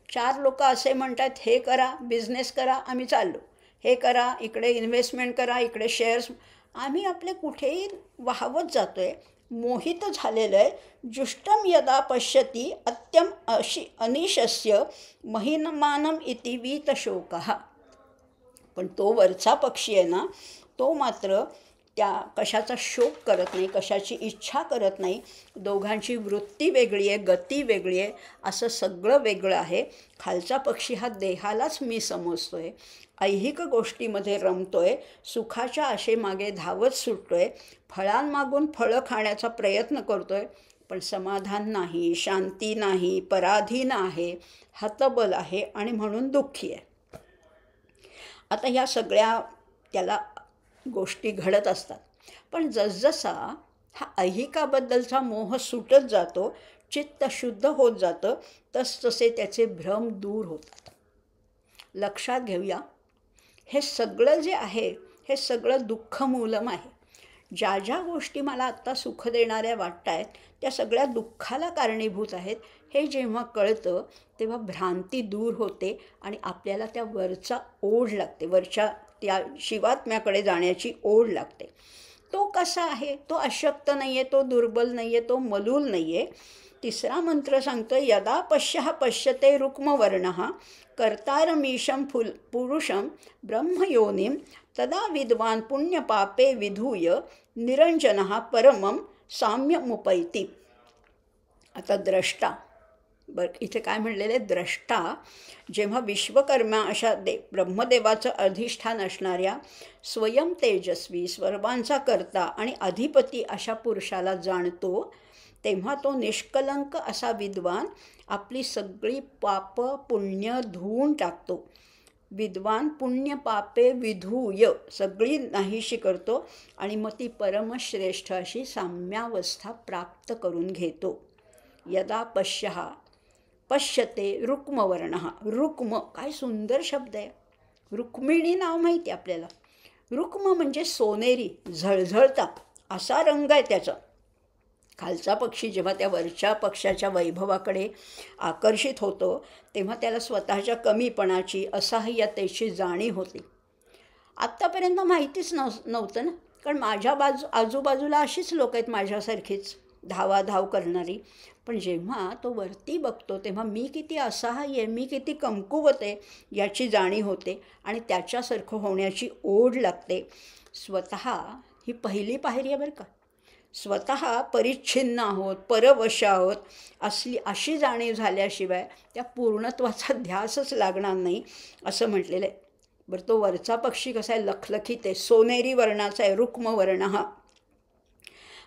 [SPEAKER 1] 4 लोक असे म्हणतात, हे करा, बिझनेस करा, आम्ही चाललो. हे करा, इकडे इन्व्हेस्टमेंट करा, इकडे शेअर्स. आम्ही आपले कुठेही वाहवत जातो आहे. मोहित झालेलं आहे. जुष्टम यदा पश्यती अत्यम अनिशस्य महिनमानम इति वीतशोकः. पण तो वरचा पक्षी आहे ना, तो मात्र त्या कशाचा शोक करत नाही, कशाची इच्छा करत नाही. दोघांची वृत्ती वेगळी आहे, गती वेगळी आहे, असं सगळं वेगळं आहे. खालचा पक्षी हा देहालाच मी समजतोय, ऐहिक गोष्टीमध्ये रमतोय, सुखाच्या आशेमागे धावत सुटतोय, फळांमागून फळं खाण्याचा प्रयत्न करतोय, पण समाधान नाही, शांती नाही, पराधीन आहे, हतबल आहे आणि म्हणून दुःखी आहे. आता ह्या सगळ्या त्याला गोष्टी घडत असतात. पण जसजसा हा ऐहिकाबद्दलचा मोह सुटत जातो, चित्त शुद्ध होत जातं, तसतसे त्याचे भ्रम दूर होतात. लक्षात घेऊया, हे सगळं जे आहे हे सगळं दुःखमूलम आहे. ज्या ज्या गोष्टी मला आत्ता सुख देणाऱ्या वाटत आहेत त्या सगळ्या दुःखाला कारणीभूत आहेत. हे जेव्हा कळतं तेव्हा भ्रांती दूर होते आणि आपल्याला त्या वरचा ओढ लागते, वरच्या त्या शिवात्म्याकडे जाण्याची ओढ लागते. तो कसा आहे? तो अशक्त नाही आहे, तो दुर्बल नाही आहे, तो मलूल नाही आहे. तिसरा मंत्र सांगतो, यदा पश्यः पश्यते रुक्मवर्णः कर्तारमीशं पुरुषं ब्रह्मयोनिं तदा विद्वान पुण्यपापे विधूय निरंजनः परमं साम्यमुपैति. आता द्रष्टा, इथे काय म्हणलेले, द्रष्टा जेव्हा विश्वकर्मा अशा ब्रह्मदेवाचं अधिष्ठान असणाऱ्या स्वयं तेजस्वी, सर्वांचा कर्ता आणि अधिपती अशा पुरुषाला जाणतो, तेव्हा तो निष्कलंक असा विद्वान आपली सगळी पाप पुण्य धुवून टाकतो. विद्वान पुण्य पापे विधूय, सगळी नाहीशी करतो आणि मग ती परमश्रेष्ठ अशी साम्यावस्था प्राप्त करून घेतो. यदा पश्यः पश्यते रुक्मवर्णः. रुक्म, काय सुंदर शब्द आहे. रुक्मिणी नाव माहिती आपल्याला. रुक्म म्हणजे सोनेरी, झळझळता असा रंग आहे त्याचा. खालचा पक्षी जेव्हा त्या वरच्या पक्षाच्या वैभवाकडे आकर्षित होतो तेव्हा त्याला स्वतःच्या कमीपणाची, असहाय्यतेची जाणीव होती. आत्तापर्यंत माहितीच नव्हतं ना, कारण माझ्या आजूबाजूला अशीच लोक आहेत माझ्यासारखीच धावाधाव करणारी. पण जेव्हा तो वरती बघतो तेव्हा मी किती असहाय्य आहे, मी किती कमकुवत आहे याची जाणीव होते आणि त्याच्यासारखं होण्याची ओढ लागते. स्वतः ही पहिली पायरी आहे बरं का. स्वतः परिच्छिन्न आहोत, परवश आहोत अशी जाणीव झाल्याशिवाय त्या पूर्णत्वाचा ध्यासच लागणार नाही असं म्हटलेलं आहे. बरं, तो वरचा पक्षी कसा आहे, लखलखीत आहे, सोनेरी वर्णाचा आहे, रुक्मवर्ण हा.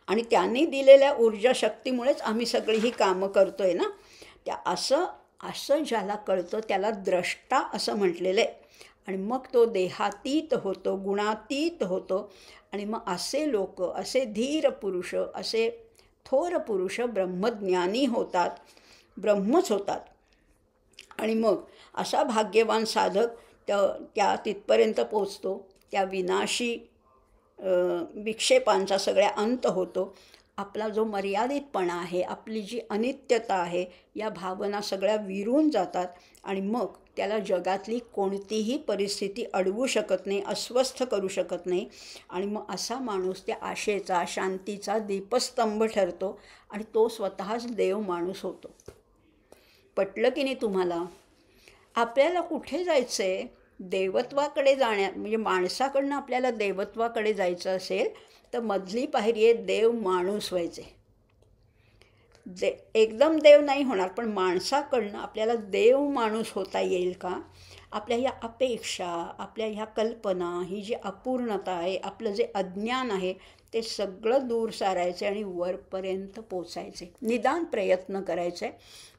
[SPEAKER 1] आणि त्यांनी दिलेल्या ऊर्जा शक्तीमुळेच आम्ही सगळी ही कामं करतोय ना. त्या असं ज्याला कळतं त्याला द्रष्टा असं म्हटलेलं आहे. आणि मग तो देहातीत होतो, गुणातीत होतो. आणि मग असे लोक, असे धीर पुरुष, असे थोर पुरुष ब्रह्मज्ञानी होतात, ब्रह्मच होतात. आणि मग असा भाग्यवान साधक त्या तिथपर्यंत पोचतो, त्या विनाशी विक्षेपांचा सगळ्या अंत होतो. आपला जो मर्यादितपणा आहे, आपली जी अनित्यता आहे, या भावना सगळ्या विरून जातात आणि मग त्याला जगातली कोणतीही परिस्थिती अडवू शकत नाही, अस्वस्थ करू शकत नाही. आणि मग असा माणूस त्या आशेचा, शांतीचा दीपस्तंभ ठरतो आणि तो स्वतःच देव माणूस होतो. पटलं की नाही तुम्हाला? आपल्याला कुठे जायचं आहे? देवत्वाकडे म्हणजे माणसाकडनं आपल्याला देवत्वाकडे जायचं असेल तर मधली पायरी आहे देव माणूस व्हायचे. एकदम देव नाही होणार, पण माणसाकडनं आपल्याला देव माणूस होता येईल का? आपल्या ह्या अपेक्षा, आपल्या ह्या कल्पना, ही जी अपूर्णता आहे, आपलं जे अज्ञान आहे ते सगळं दूर सारायचे आणि वरपर्यंत पोचायचे. निदान प्रयत्न करायचे.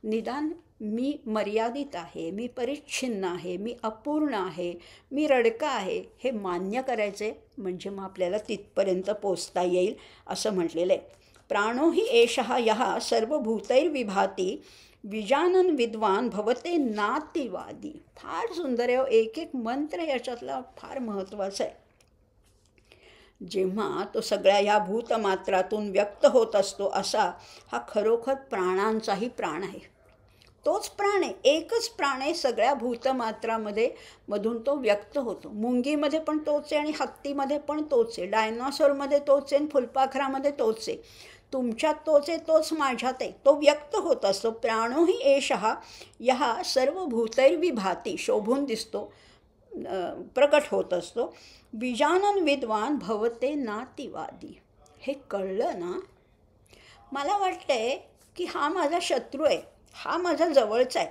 [SPEAKER 1] निदान मी मर्यादित आहे, मी परिच्छिन्न आहे, मी अपूर्ण आहे, मी रडका आहे, हे मान्य करायचे. म्हणजे मग आपल्याला तिथपर्यंत पोचता येईल असं म्हटलेलं आहे. प्राणो हि एषः यः सर्वभूतैर्विभाती विजानन विद्वान भवते नातिवादी. फार सुंदर आहे. एक एक मंत्र याच्यातला फार महत्त्वाचा आहे. जेव्हा तो सगळ्या ह्या भूतमात्रातून व्यक्त होत असतो असा हा खरोखर प्राणांचाही प्राण आहे. तोच प्राण आहे, एकच प्राण आहे. सगळ्या भूतमात्रामध्ये मधून तो व्यक्त होतो. मुंगीमध्ये पण तोच आहे आणि हत्तीमध्ये पण तोच आहे, डायनॉसॉरमध्ये तोच आहे आणि फुलपाखरामध्ये तोच आहे. तुमच्यात तोच आहे तोच माझ्यात आहे, तो व्यक्त होत असतो. प्राणो हि एषः यहा सर्वभूतैर्विभाती, शोभून दिसतो, प्रकट होत असतो. बीजानन विद्वान भवते नातिवादी. हे कळलं ना, मला वाटतंय की हा माझा शत्रू आहे, हा माझा जवळचा आहे,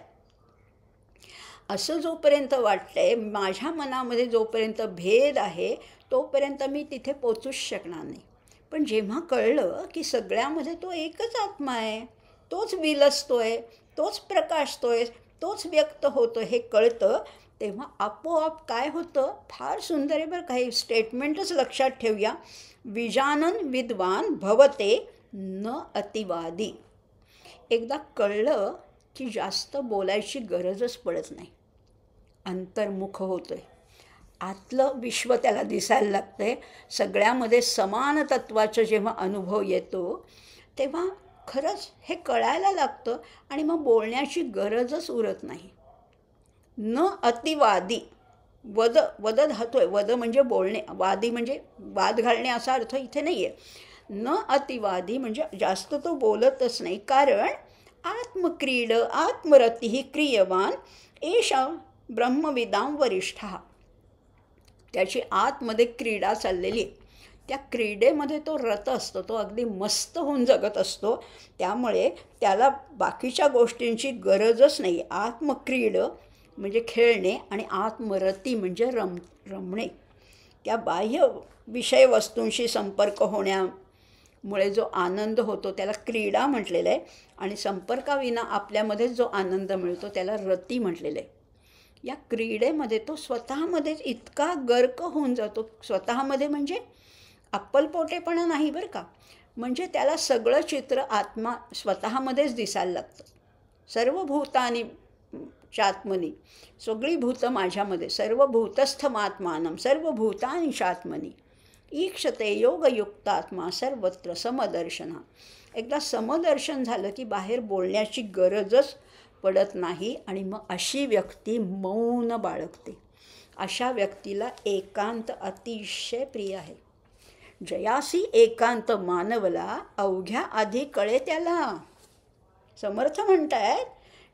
[SPEAKER 1] असं जोपर्यंत वाटतंय, माझ्या मनामध्ये जोपर्यंत भेद आहे तोपर्यंत मी तिथे पोचूच शकणार नाही. पण जेव्हा कळलं की सगळ्यामध्ये तो एकच आत्मा आहे, तोच विलसतोय, तोच प्रकाशतोय, तोच व्यक्त होतो, हे कळतं, तेव्हा आपोआप काय होतं, फार सुंदर आहे बरं. काही स्टेटमेंटच लक्षात ठेवूया. विजानन विद्वान भवते न अतिवादी. एकदा कळलं की जास्त बोलायची गरजच पडत नाही, अंतर्मुख होतोय, आतलं विश्व त्याला दिसायला लागतंय. सगळ्यामध्ये समान तत्वाचा जेव्हा अनुभव येतो तेव्हा खरंच हे कळायला लागतं आणि मग बोलण्याची गरजच उरत नाही. न अतिवादी. वद धातोय, वद म्हणजे बोलणे, वादी म्हणजे वाद घालणे असा अर्थ इथे नाही आहे. न अतिवादी म्हणजे जास्त तो बोलतच नाही, कारण आत्मक्रीड आत्मरती क्रियवान एषा ब्रह्मविदां वरिष्ठा. त्याची आतमध्ये क्रीडा चाललेली आहे, त्या क्रीडेमध्ये तो रत असतो, तो अगदी मस्त होऊन जगत असतो. त्यामुळे त्याला बाकीच्या गोष्टींची गरजच नाही. आत्मक्रीड म्हणजे खेळणे आणि आत्मरती म्हणजे रमणे. त्या बाह्य विषय वस्तूंशी संपर्क होण्यामुळे जो आनंद होतो त्याला क्रीडा म्हटलेलं आहे, आणि संपर्काविना आपल्यामध्ये जो आनंद मिळतो त्याला रती म्हटलेलं आहे. या क्रीडेमध्ये तो स्वतःमध्येच इतका गर्क होऊन जातो. स्वतःमध्ये म्हणजे अप्पलपोटेपणा नाही बरं का, म्हणजे त्याला सगळं चित्र आत्मा स्वतःमध्येच दिसायला लागतं. सर्व भूतानी चात्मनी, सगळी भूतं माझ्यामध्ये, सर्वभूतस्थमात्मानं सर्वभूतानि चात्मनी ईक्षते योगयुक्तात्मा सर्वत्र समदर्शना. एकदा समदर्शन झालं की बाहेर बोलण्याची गरजच पडत नाही, आणि मग अशी व्यक्ती मौन बाळगते. अशा व्यक्तीला एकांत अतिशय प्रिय आहे. जयासी एकांत मानवला अवघ्या आधी कळे त्याला. समर्थ म्हणतायत,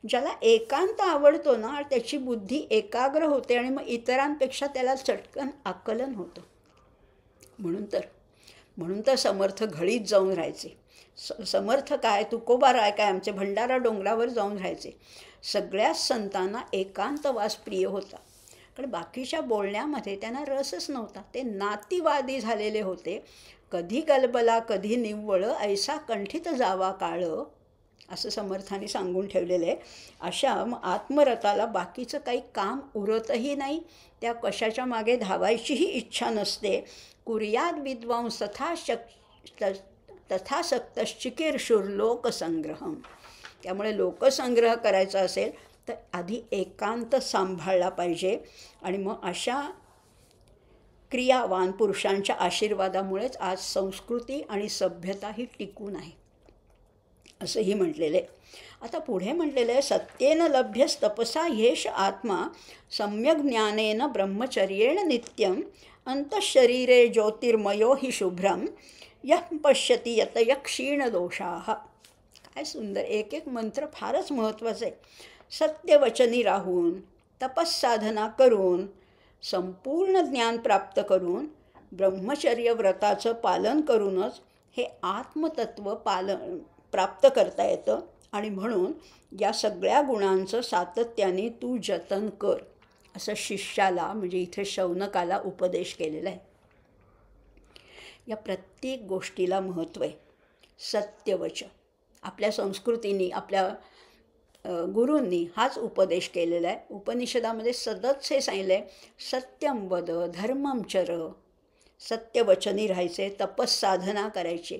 [SPEAKER 1] ज्याला एकांत आवडतो ना, त्याची बुद्धी एकाग्र होते आणि मग इतरांपेक्षा त्याला चटकन आकलन होतं. म्हणून तर समर्थ घळीत जाऊन राहायचे. समर्थ काय, तुकोबाराय काय, आमचे भंडारा डोंगरावर जाऊन राहायचे. सगळ्याच संतांना एकांतवास प्रिय होता, कारण बाकीच्या बोलण्यामध्ये त्यांना रसच नव्हता. ते नातीवादी झालेले होते. कधी गलबला कधी निव्वळ ऐसा कंठित जावा काळ, असं समर्थाने सांगून ठेवलेलं आहे. अशा आत्मरताला बाकीचं काही काम उरतही नाही, त्या कशाच्या मागे धावायचीही इच्छा नसते. कुर्याद विद्वांस तथासक्तश्चिकीर्षुर लोकसंग्रहम. त्यामुळे लोकसंग्रह करायचा असेल तर आधी एकांत सांभाळला पाहिजे, आणि मग अशा क्रियावान पुरुषांच्या आशीर्वादामुळेच आज संस्कृती आणि सभ्यता ही टिकून आहे, असंही म्हटलेलं आहे. आता पुढे म्हटलेलं आहे, सत्येन लभ्यस्तपसा ह्येष आत्मा सम्यक ज्ञानेन ब्रह्मचर्येण नित्यम अंतःशरीरे ज्योतिर्मयो हि शुभ्रम यः पश्यति यतय क्षीणदोषाः. काय सुंदर, एक एक मंत्र फारच महत्त्वाचं आहे. सत्यवचनी राहून, तपस्साधना करून, संपूर्ण ज्ञान प्राप्त करून, ब्रह्मचर्य व्रताचं पालन करूनच हे आत्मतत्व प्राप्त करता येतं. आणि म्हणून या सगळ्या गुणांचं सातत्याने तू जतन कर, असं शिष्याला म्हणजे इथे शौनकाला उपदेश केलेला आहे. या प्रत्येक गोष्टीला महत्त्व आहे. सत्यवच, आपल्या संस्कृतीने, आपल्या गुरूंनी हाच उपदेश केलेला आहे. उपनिषदामध्ये सतत हे सांगितलं आहे, सत्यम वद धर्मम चर. सत्यवचनी राहायचे, तपस्साधना करायची,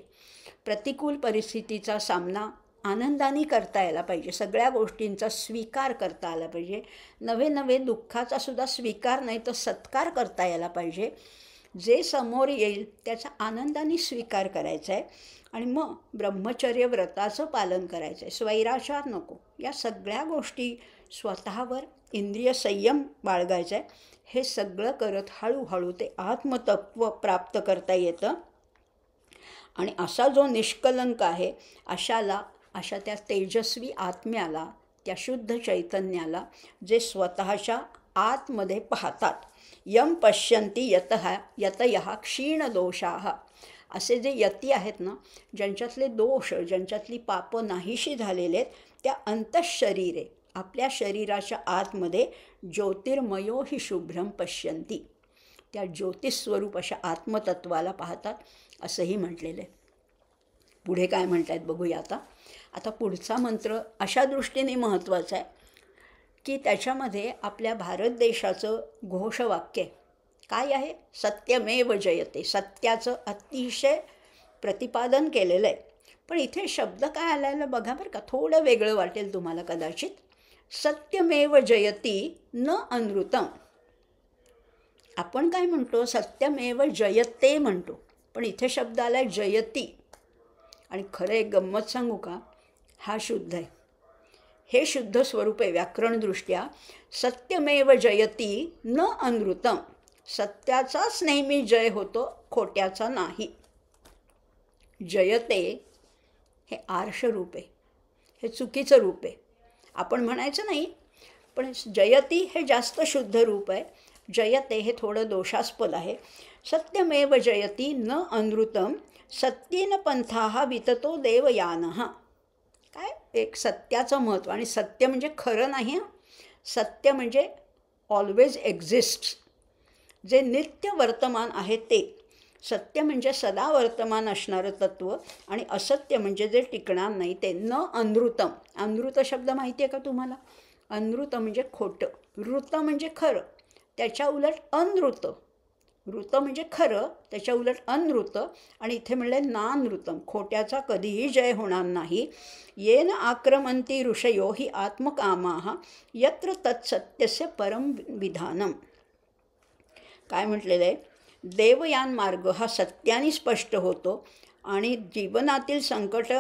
[SPEAKER 1] प्रतिकूल परिस्थितीचा सामना आनंदाने करता यायला पाहिजे, सगळ्या गोष्टींचा स्वीकार करता आला पाहिजे, नवे दुःखाचा सुद्धा स्वीकार नाही तर सत्कार करता यायला पाहिजे. जे समोर येईल त्याचा आनंदाने स्वीकार करायचा आहे, आणि मग ब्रह्मचर्य व्रताचं पालन करायचं आहे, स्वैराचार नको. या सगळ्या गोष्टी स्वतःवर इंद्रिय संयम बाळगायचा आहे. हे सगळं करत हळूहळू ते आत्मतत्व प्राप्त करता येतं. आणि असा जो निष्कलंक आहे अशा त्या तेजस्वी आत्म्याला, त्या शुद्ध चैतन्याला जे स्वतःच्या आतमध्ये पाहतात, यम पश्यन्ति यतयः क्षीणदोषाः, असे जे यती आहेत ना, ज्यांच्यातले दोष, ज्यांच्यातली पापं नाहीशी झालेले आहेत, त्या अंतःशरीरे, आपल्या शरीराच्या आतमध्ये ज्योतिर्मयो हि शुभ्रम पश्यन्ति, त्या ज्योतिस्वरूप अशा आत्मतत्वाला पाहतात, असंही म्हटलेलं आहे. पुढे काय म्हणत आहेत बघूया. आता पुढचा मंत्र अशा दृष्टीने महत्त्वाचा आहे की त्याच्यामध्ये आपल्या भारत देशाचं घोषवाक्य काय आहे? सत्यमेव जयते. सत्याचं अतिशय प्रतिपादन केलेलं आहे. पण इथे शब्द काय आलेला बघा बरं का, थोडं वेगळं वाटेल तुम्हाला कदाचित. सत्यमेव जयती न अनृतम. आपण काय म्हणतो? सत्यमेव जयते म्हणतो, पण इथे शब्द आला आहे जयती. आणि खरं एक गंमत सांगू का, हा शुद्ध आहे, हे शुद्ध स्वरूप आहे व्याकरणदृष्ट्या. सत्यमेव जयती न अनृतम. सत्याचाच नेहमी जय होतो, खोट्याचा नाही. जयते हे आर्ष रूप आहे, हे चुकीचं रूप आहे. आपण म्हणायचं नाही, पण जयती हे जास्त शुद्ध रूप आहे. जयते हे थोडं दोषास्पद आहे. सत्यमेव जयती न अनृतम सत्येन पंथाः विततो देवयानः. काय एक सत्याचं महत्त्व. आणि सत्य म्हणजे खरं नाही, सत्य म्हणजे ऑलवेज एक्झिस्ट्स, जे नित्य वर्तमान आहे ते. सत्य म्हणजे सदा वर्तमान असणारं तत्त्व, आणि असत्य म्हणजे जे टिकणार नाही ते. न अनृतम. अनृत शब्द माहिती आहे का तुम्हाला? अनृत म्हणजे खोटं, ऋत म्हणजे खरं, त्याच्या उलट अनृत. ऋत म्हणजे खरं, त्याच्या उलट अनृत. आणि इथे म्हणले नानृतम, खोट्याचा कधीही जय होणार नाही. येन आक्रमन्ति ऋषयो हि आत्मकामाः यत्र तत्सत्यस्य परम विधानम. काय म्हटलेलं आहे? देवयान मार्ग हा सत्याने स्पष्ट होतो आणि जीवनातील संकट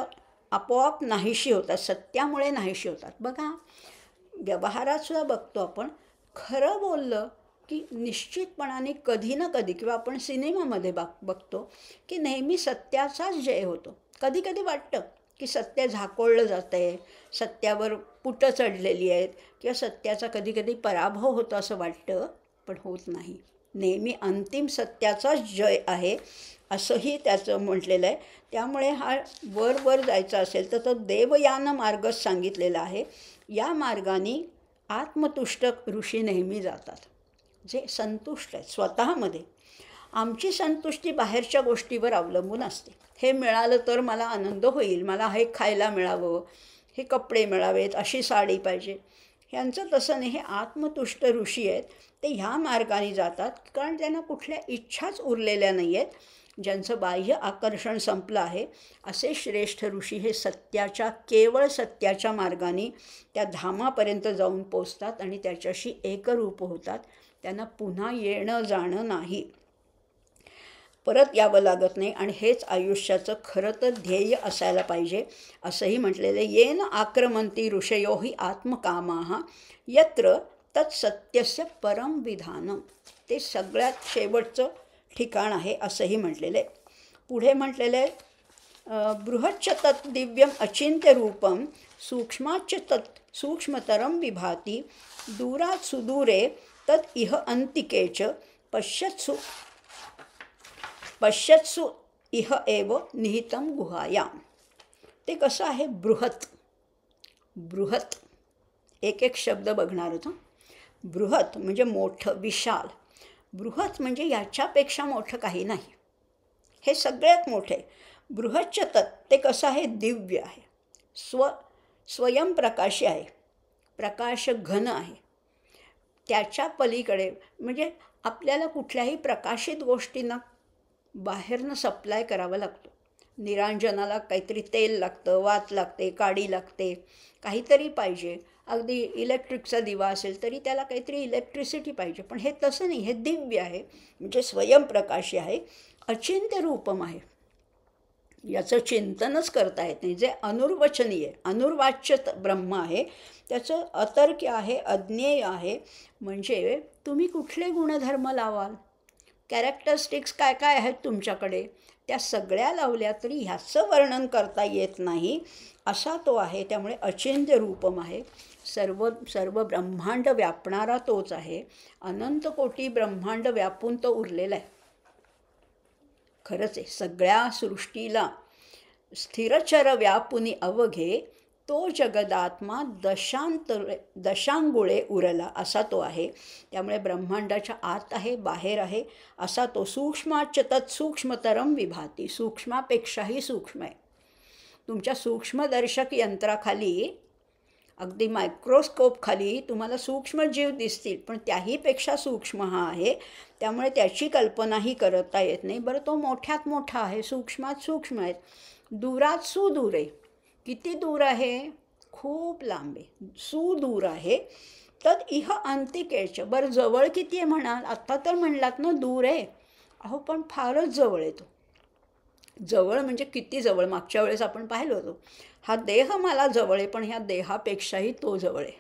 [SPEAKER 1] आपोआप नाहीशी होतात, सत्यामुळे नाहीशी होतात. बघा, व्यवहारात सुद्धा बघतो आपण, खरं बोललं की निश्चितपणाने कधी ना कधी, किंवा आपण सिनेमामध्ये बघतो की नेहमी सत्याचाच जय होतो. कधी कधी वाटतं की सत्य झाकोळलं जातं आहे, सत्यावर पुटं चढलेली आहेत, किंवा सत्याचा कधी कधी पराभव होतो असं वाटतं, पण होत नाही. नेहमी अंतिम सत्याचाच जय आहे असंही त्याचं म्हटलेलं आहे. त्यामुळे हा वर जायचा असेल तर तो देवयान मार्गच सांगितलेला आहे. या मार्गाने आत्मतुष्ट ऋषी नेहमी जातात, जे संतुष्ट आहेत स्वतःमध्ये. आमची संतुष्टी बाहेरच्या गोष्टीवर अवलंबून असते. हे मिळालं तर मला आनंद होईल, मला हे खायला मिळावं, हे कपडे मिळावेत, अशी साडी पाहिजे. ह्यांचं तसं नाही. हे आत्मतुष्ट ऋषी आहेत, ते ह्या मार्गाने जातात कारण त्यांना कुठल्या इच्छाच उरलेल्या नाही आहेत, ज्यांचं बाह्य आकर्षण संपलं आहे. असे श्रेष्ठ ऋषी हे केवळ सत्याच्या मार्गाने त्या धामापर्यंत जाऊन पोचतात आणि त्याच्याशी एकरूप होतात. त्यांना पुन्हा येणं जाणं नाही, परत यावं लागत नाही. आणि हेच आयुष्याचं खरं तर ध्येय असायला पाहिजे. असंही म्हटलेलं आहे, येन आक्रमन्ति ऋषयो हि आत्मकामाः यत्र तत्सत्यस्य परम विधानम. ते सगळ्यात शेवटचं ठिकाण आहे असंही म्हटलेलं आहे. पुढे म्हटलेलं आहे, बृहच्च तत् दिव्यम अचिंत्य रूपम सूक्ष्माच्च तत् सूक्ष्मतरम विभाती दूरात सुदूरे तत् इह अंतिकेच पश्यत्सु इह एव निहितम गुहायाम. ते कसं आहे? बृहत एक शब्द बघणार होतं. बृहत म्हणजे मोठं, विशाल. बृहत म्हणजे याच्यापेक्षा मोठं काही नाही, हे सगळ्यात मोठे. बृहच्च तत्, ते कसं आहे? दिव्य आहे, स्वयंप्रकाशी आहे, प्रकाश घन आहे. त्याच्या पलीकडे म्हणजे आपल्याला कुठल्याही प्रकाशित गोष्टींना बाहेरनं सप्लाय करावा लागतो. निरांजनाला काहीतरी तेल लागतं, वात लागते, काडी लागते, काहीतरी पाहिजे. अगदी इलेक्ट्रिकचा दिवा असेल तरी त्याला काहीतरी इलेक्ट्रिसिटी पाहिजे. पण हे तसं नाही, हे दिव्य आहे, म्हणजे स्वयंप्रकाशी आहे, अचिंत्य रूपम आहे, याचं चिंतनच करता येत नाही. जे अनुर्वचनीय, अनुर्वाच्य ब्रह्म आहे, त्याचं अतर्क्य आहे, अज्ञेय आहे. म्हणजे तुम्ही कुठले गुणधर्म लावाल, कॅरेक्टरिस्टिक्स काय काय आहेत तुमच्याकडे, त्या सगळ्या लावल्या तरी ह्याचं वर्णन करता येत नाही असा तो आहे. त्यामुळे अचिंत्य रूपम आहे. सर्व सर्व ब्रह्मांड व्यापणारा तोच आहे. अनंत कोटी ब्रह्मांड व्यापून तो उरलेला आहे. खरंच आहे, सगळ्या सृष्टीला स्थिरचर व्यापुनी अवघे तो जगदात्मा दशांगुळे उरला असा तो आहे. त्यामुळे ब्रह्मांडाच्या आत आहे, बाहेर आहे असा तो. सूक्ष्माच तत्सूक्ष्मतरम विभाती, सूक्ष्मापेक्षाही सूक्ष्म आहे. तुमच्या सूक्ष्मदर्शक यंत्राखाली, अगदी मायक्रोस्कोपखाली तुम्हाला सूक्ष्म जीव दिसतील, पण त्याहीपेक्षा सूक्ष्म हा आहे. त्यामुळे त्याची कल्पनाही करता येत नाही. बरं, तो मोठ्यात मोठा आहे, सूक्ष्मात सूक्ष्म आहेत, दूरात सुदूर आहे. किती दूर आहे? खूप लांब आहे, सुदूर आहे. तद इह अंतिकेच. बरं, जवळ किती आहे म्हणाल? आत्ता तर म्हणलात ना दूर आहे. अहो, पण फारच जवळ आहे तो. जवळ म्हणजे किती जवळ? मागच्या वेळेस आपण पाहिलं होतं, हा देह मला जवळ आहे, पण ह्या देहापेक्षाही तो जवळ आहे.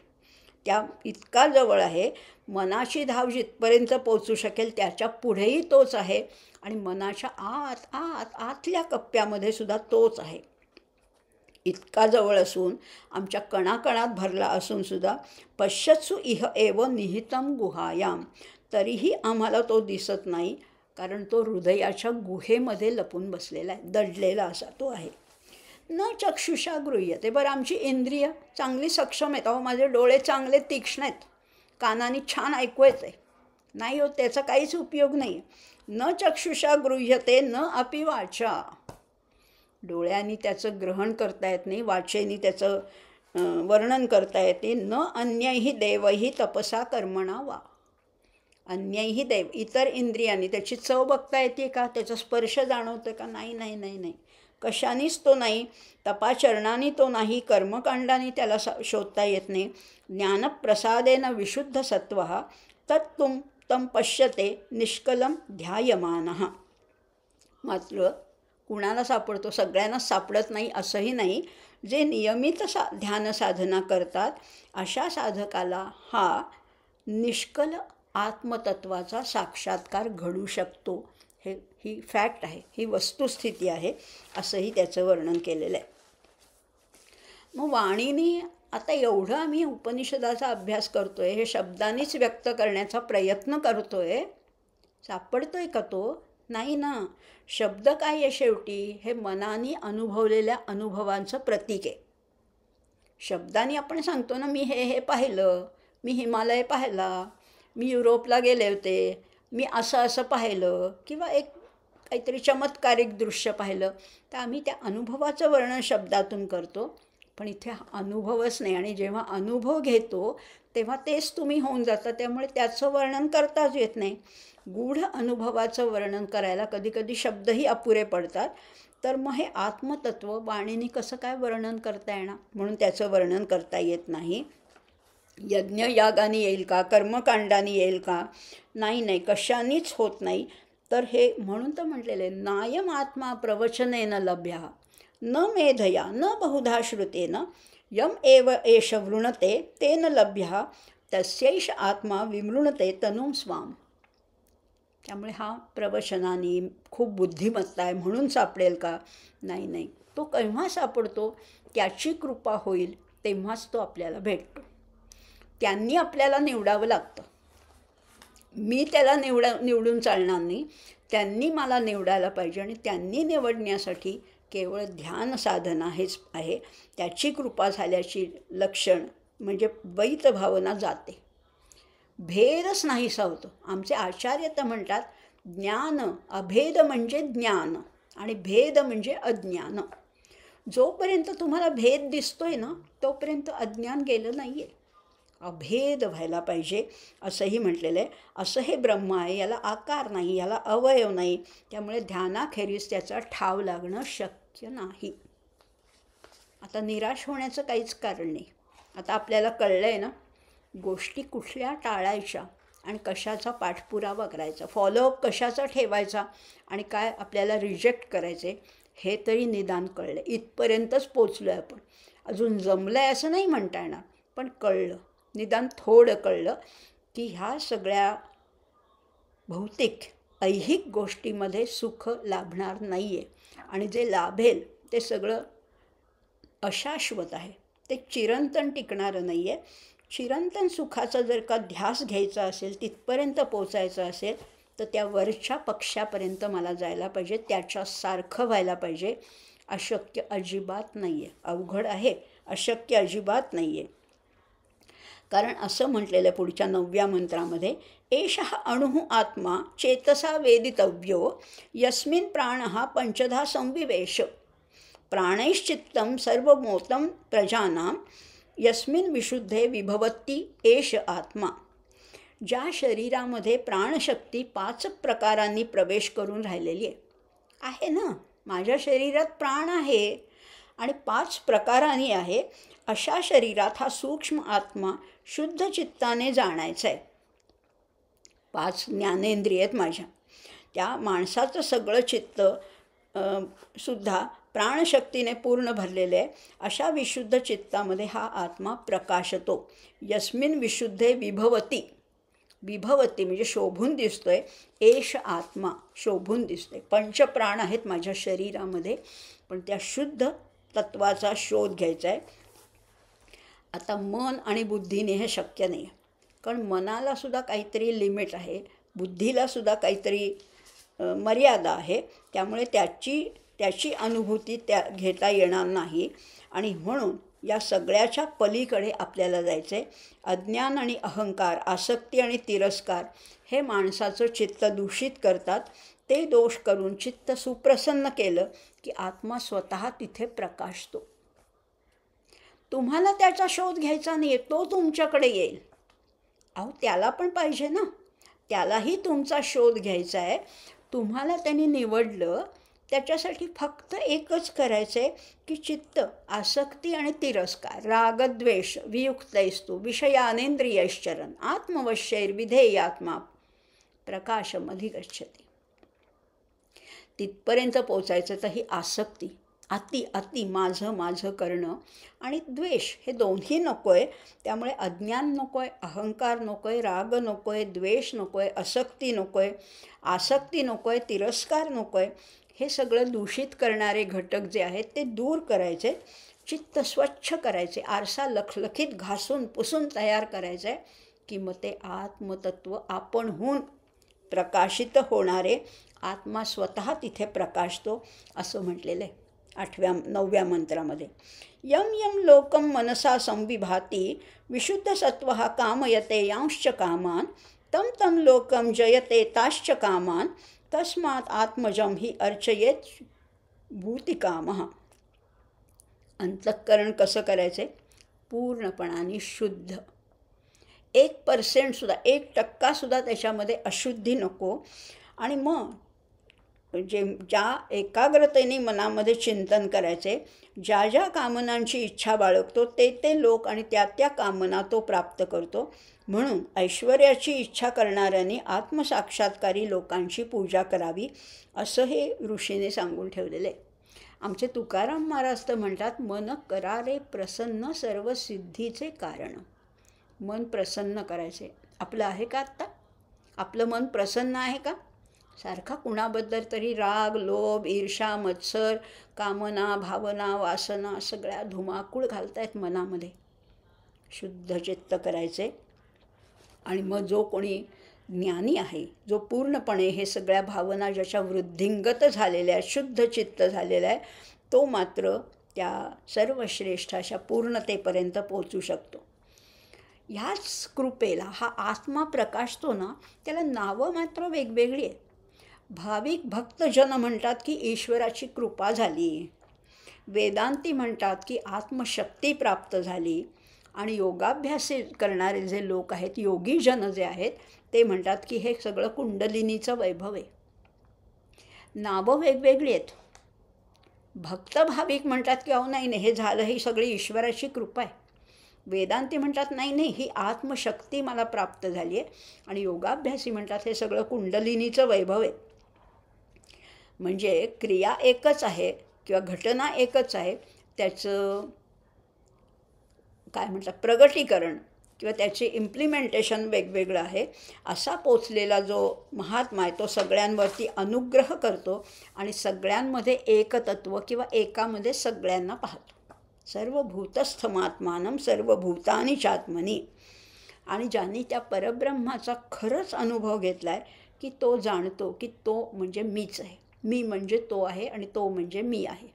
[SPEAKER 1] त्या इतका जवळ आहे. मनाची धाव जिथपर्यंत पोचू शकेल त्याच्या पुढेही तोच आहे. आणि मनाच्या आत आत आतल्या कप्प्यामध्ये सुद्धा तोच आहे. इतका जवळ असून, आमच्या कणाकणात भरला असून सुद्धा पश्यत्सु इह एव निहितम गुहायाम, तरीही आम्हाला तो दिसत नाही. कारण तो हृदयाच्या गुहेमध्ये लपून बसलेला आहे, दडलेला असा तो आहे. न चक्षुषा गृह्यते. बरं, आमची इंद्रिय चांगली सक्षम आहेत. अहो, माझे डोळे चांगले तीक्ष्ण आहेत, कानाने छान ऐकू येते. नाही होत, त्याचा काहीच उपयोग नाही. न चक्षुषा गृह्यते न अपि वाचा. डोळ्यांनी त्याचं ग्रहण करता येत नाही, वाचेनी त्याचं वर्णन करता येते. न अन्यैहि देवैहि तपसा कर्मणा वा. अन्यैहि देव, इतर इंद्रियांनी त्याची चव बघता येते का? त्याचा स्पर्श जाणवतं का? नाही नाही नाही नाही, कशानेच तो नाही. तपाचरणाने तो नाही, कर्मकांडाने त्याला शोधता येत नाही. ज्ञानप्रसादेन विशुद्ध सत्व तत्तुम तम पश्यते निष्कलम ध्यायमानः. मात्र कुणाला सापडतो? सगळ्यांनाच सापडत नाही असंही नाही. जे नियमित ध्यानसाधना करतात अशा साधकाला हा निष्कल आत्मतत्वाचा साक्षात्कार घडू शकतो. ही फॅक्ट आहे, ही वस्तुस्थिती आहे, असंही त्याचं वर्णन केलेलं आहे. मग वाणीने आता एवढं आम्ही उपनिषदाचा अभ्यास करतोय, हे शब्दांनीच व्यक्त करण्याचा प्रयत्न करतोय, सापडतोय का तो? नाही ना. शब्द काय आहे शेवटी? हे मनाने अनुभवलेल्या अनुभवांचं प्रतीक आहे. शब्दाने आपण सांगतो ना, मी हे पाहिलं, मी हिमालय पाहिला, मी युरोपला गेले होते, मी असं पाहिलं, किंवा एक काहीतरी चमत्कारिक दृश्य पाहिलं, तर आम्ही त्या अनुभवाचं वर्णन शब्दातून करतो. पण इथे अनुभवच नाही. आणि जेव्हा अनुभव घेतो तेव्हा तेच तुम्ही होऊन जाता. त्यामुळे त्याचं वर्णन करताच येत नाही. गूढ अनुभवाचं वर्णन करायला कधीकधी शब्दही अपुरे पडतात. तर मग हे आत्मतत्व वाणीने कसं काय वर्णन करता येणार? म्हणून त्याचं वर्णन करता येत नाही. यज्ञयागाने येईल का? कर्मकांडाने येईल का? नाही, कशानेच होत नाही. तर हे म्हणून तर म्हटलेलं आहे, नायम आत्मा प्रवचनेन लभ्या न मेधया न बहुधा श्रुतेन यम एव एष वृणते तेन लभ्या तस्यैष आत्मा विमृणते तनुं स्वाम. त्यामुळे हा प्रवचनाने खूप बुद्धिमत्ता आहे म्हणून सापडेल का? नाही, तो केव्हा सापडतो? त्याची कृपा होईल तेव्हाच तो आपल्याला भेटतो. त्यांनी आपल्याला निवडावं लागतं. मी त्याला निवडून चालणार नाही, त्यांनी मला निवडायला पाहिजे. आणि त्यांनी निवडण्यासाठी केवळ ध्यान साधना हेच आहे. त्याची कृपा झाल्याची लक्षण म्हणजे द्वैत भावना जाते, भेदच नाहीसा होतो. आमचे आचार्य तर म्हणतात, ज्ञान अभेद म्हणजे ज्ञान आणि भेद म्हणजे अज्ञान. जोपर्यंत तुम्हाला भेद दिसतोय ना, तोपर्यंत अज्ञान गेलं नाही आहे. अभेद व्हायला पाहिजे असंही म्हटलेलं आहे. असं हे ब्रह्म आहे, याला आकार नाही, याला अवयव नाही. त्यामुळे ध्यानाखेरीज त्याचा ठाव लागणं शक्य नाही. आता निराश होण्याचं काहीच कारण नाही. आता आपल्याला कळलं आहे ना, गोष्टी कुठल्या टाळायच्या आणि कशाचा पाठपुरावा करायचा, फॉलोअप कशाचा ठेवायचा आणि काय आपल्याला रिजेक्ट करायचे, हे तरी निदान कळलं. इथपर्यंतच पोचलो आहे आपण. अजून जमलं आहे असं नाही म्हणता येणार, पण कळलं, निदान थोडं कळलं की ह्या सगळ्या भौतिक ऐहिक गोष्टीमध्ये सुख लाभणार नाही आहे. आणि जे लाभेल ते सगळं अशाश्वत आहे, ते चिरंतन टिकणारं नाही आहे. चिरंतन सुखाचा जर का ध्यास घ्यायचा असेल, तिथपर्यंत पोचायचं असेल, तर त्या वरच्या पक्षापर्यंत मला जायला पाहिजे, त्याच्यासारखं व्हायला पाहिजे. अशक्य अजिबात नाही आहे. अवघड आहे, अशक्य अजिबात नाही आहे. कारण असं म्हटलेलं आहे पुढच्या 9व्या मंत्रामध्ये, एषः अणुः आत्मा चेतसा वेदितव्यो यस्मिन् प्राणः पंचधा संविवेश प्राणैश्चित्तं सर्वमोतं प्रजानां यस्मिन् विशुद्धे विभवती एष आत्मा. ज्या शरीरामध्ये प्राणशक्ती 5 प्रकारांनी प्रवेश करून राहिलेली आहे ना, माझ्या शरीरात प्राण आहे आणि 5 प्रकारांनी आहे, अशा शरीरात हा सूक्ष्म आत्मा शुद्ध चित्ताने जाणायचा आहे. 5 ज्ञानेंद्रिय आहेत माझ्या. त्या माणसाचं सगळं चित्त सुद्धा प्राणशक्तीने पूर्ण भरलेले आहे. अशा विशुद्ध चित्तामध्ये हा आत्मा प्रकाशतो. यस्मिन विशुद्धे विभवती, विभवती म्हणजे शोभून दिसतोय. एष आत्मा शोभून दिसतोय. पंचप्राण आहेत माझ्या शरीरामध्ये, पण त्या शुद्ध तत्वाचा शोध घ्यायचा आहे. आता मन आणि बुद्धीने हे शक्य नाही आहे, कारण मनाला सुद्धा काहीतरी लिमिट आहे, बुद्धीला सुद्धा काहीतरी मर्यादा आहे. त्यामुळे त्याची अनुभूती घेता येणार नाही. आणि म्हणून या सगळ्याच्या पलीकडे आपल्याला जायचं आहे. अज्ञान आणि अहंकार, आसक्ती आणि तिरस्कार हे माणसाचं चित्त दूषित करतात. ते दोष करून चित्त सुप्रसन्न केलं की आत्मा स्वतः तिथे प्रकाशतो. तुम्हाला त्याचा शोध घ्यायचा नाही आहे, तो तुमच्याकडे येईल. अहो, त्याला पण पाहिजे ना, त्यालाही तुमचा शोध घ्यायचा आहे. तुम्हाला त्यांनी निवडलं, त्याच्यासाठी फक्त एकच करायचं आहे की चित्त आसक्ती आणि तिरस्कार, रागद्वेष वियुक्तैस्तु विषयानेंद्रियैश्चरन् आत्मवश्यैर्विधेयात्मा प्रकाशमधिगच्छति. तिथपर्यंत पोचायचं. तर ही आसक्ती, अति माझं करणं आणि द्वेष हे दोन्ही नको आहे. त्यामुळे अज्ञान नको आहे, अहंकार नको आहे, राग नको आहे, द्वेष नको आहे, आसक्ती नको आहे, आसक्ती नको आहे, तिरस्कार नको आहे. हे सगळं दूषित करणारे घटक जे आहेत ते दूर करायचे. चित्त स्वच्छ करायचे. आरसा लखलखीत घासून पुसून तयार करायचं आहे की मग ते आत्मतत्व आपणहून प्रकाशित होणारे आत्मा स्वतः तिथे प्रकाशतो असं म्हटलेलं आहे 9व्या मंत्रामध्ये. यम यम लोकम मनसा संविभाती विशुद्ध सत्वः कामयते यांश्च कामान तम तम लोकम जयते ताश्च कामान तस्मात् आत्मजं हि अर्चयेत भूतिकामः. अंतःकरण कसं करायचं? पूर्णपणाने शुद्ध. 1% सुद्धा, 1% त्याच्यामध्ये अशुद्धी नको. आणि मग ज्या एकाग्रतेने मनामध्ये चिंतन करायचे, ज्या ज्या कामनांची इच्छा बाळगतो ते लोक आणि त्या कामना तो प्राप्त करतो. म्हणून ऐश्वर्याची इच्छा करणाऱ्यांनी आत्मसाक्षात्कारी लोकांची पूजा करावी असं हे ऋषीने सांगून ठेवलेलं आहे. आमचे तुकाराम महाराज तर म्हणतात, मन करा रे प्रसन्न सर्व सिद्धीचे कारण. मन प्रसन्न करायचे. आपलं आहे का आत्ता? आपलं मन प्रसन्न आहे का? सारखा कुणाबद्दल तरी राग, लोभ, ईर्षा, मत्सर, कामना, भावना, वासना सगळ्या धुमाकूळ घालतायत मनामध्ये. शुद्ध चित्त करायचे. आणि मग जो कोणी ज्ञानी आहे, जो पूर्णपणे हे सगळ्या भावना ज्याच्या वृद्धिंगत झालेल्या आहेत, शुद्ध चित्त झालेला आहे, तो मात्र त्या सर्वश्रेष्ठ अशा पूर्णतेपर्यंत पोचू शकतो. ह्याच कृपेला हा आत्मा प्रकाशतो ना, त्याला नावं मात्र वेगवेगळी आहेत. भाविक भक्तजन म्हणतात की ईश्वराची कृपा झाली. वेदांती म्हणतात की आत्मशक्ती प्राप्त झाली. आणि योगाभ्यास करणारे जे लोक आहेत, योगीजन जे आहेत, ते म्हणतात की हे सगळं कुंडलिनीचं वैभव आहे. नावं वेगवेगळी आहेत. भक्त भाविक म्हणतात की अहो नाही हे झालं, ही सगळी ईश्वराची कृपा आहे. वेदांती म्हणतात नाही ही आत्मशक्ती मला प्राप्त झाली आहे. आणि योगाभ्यासी म्हणतात हे सगळं कुंडलिनीचं वैभव आहे. म्हणजे क्रिया एकच आहे किंवा घटना एकच आहे, त्याचं काय म्हणतात प्रगटीकरण किंवा त्याचे इम्प्लिमेंटेशन वेगवेगळं आहे, असा पोचलेला जो महात्मा आहे तो सगळ्यांवरती अनुग्रह करतो आणि सगळ्यांमध्ये एकतत्व किंवा एकामध्ये सगळ्यांना पाहतो. सर्वभूतस्थमात्मानं सर्वभूतानि चात्मनी. आणि ज्यांनी त्या परब्रह्माचा खरंच अनुभव घेतला आहे की तो जाणतो की तो म्हणजे मीच आहे, मी म्हणजे तो आहे आणि तो म्हणजे मी आहे,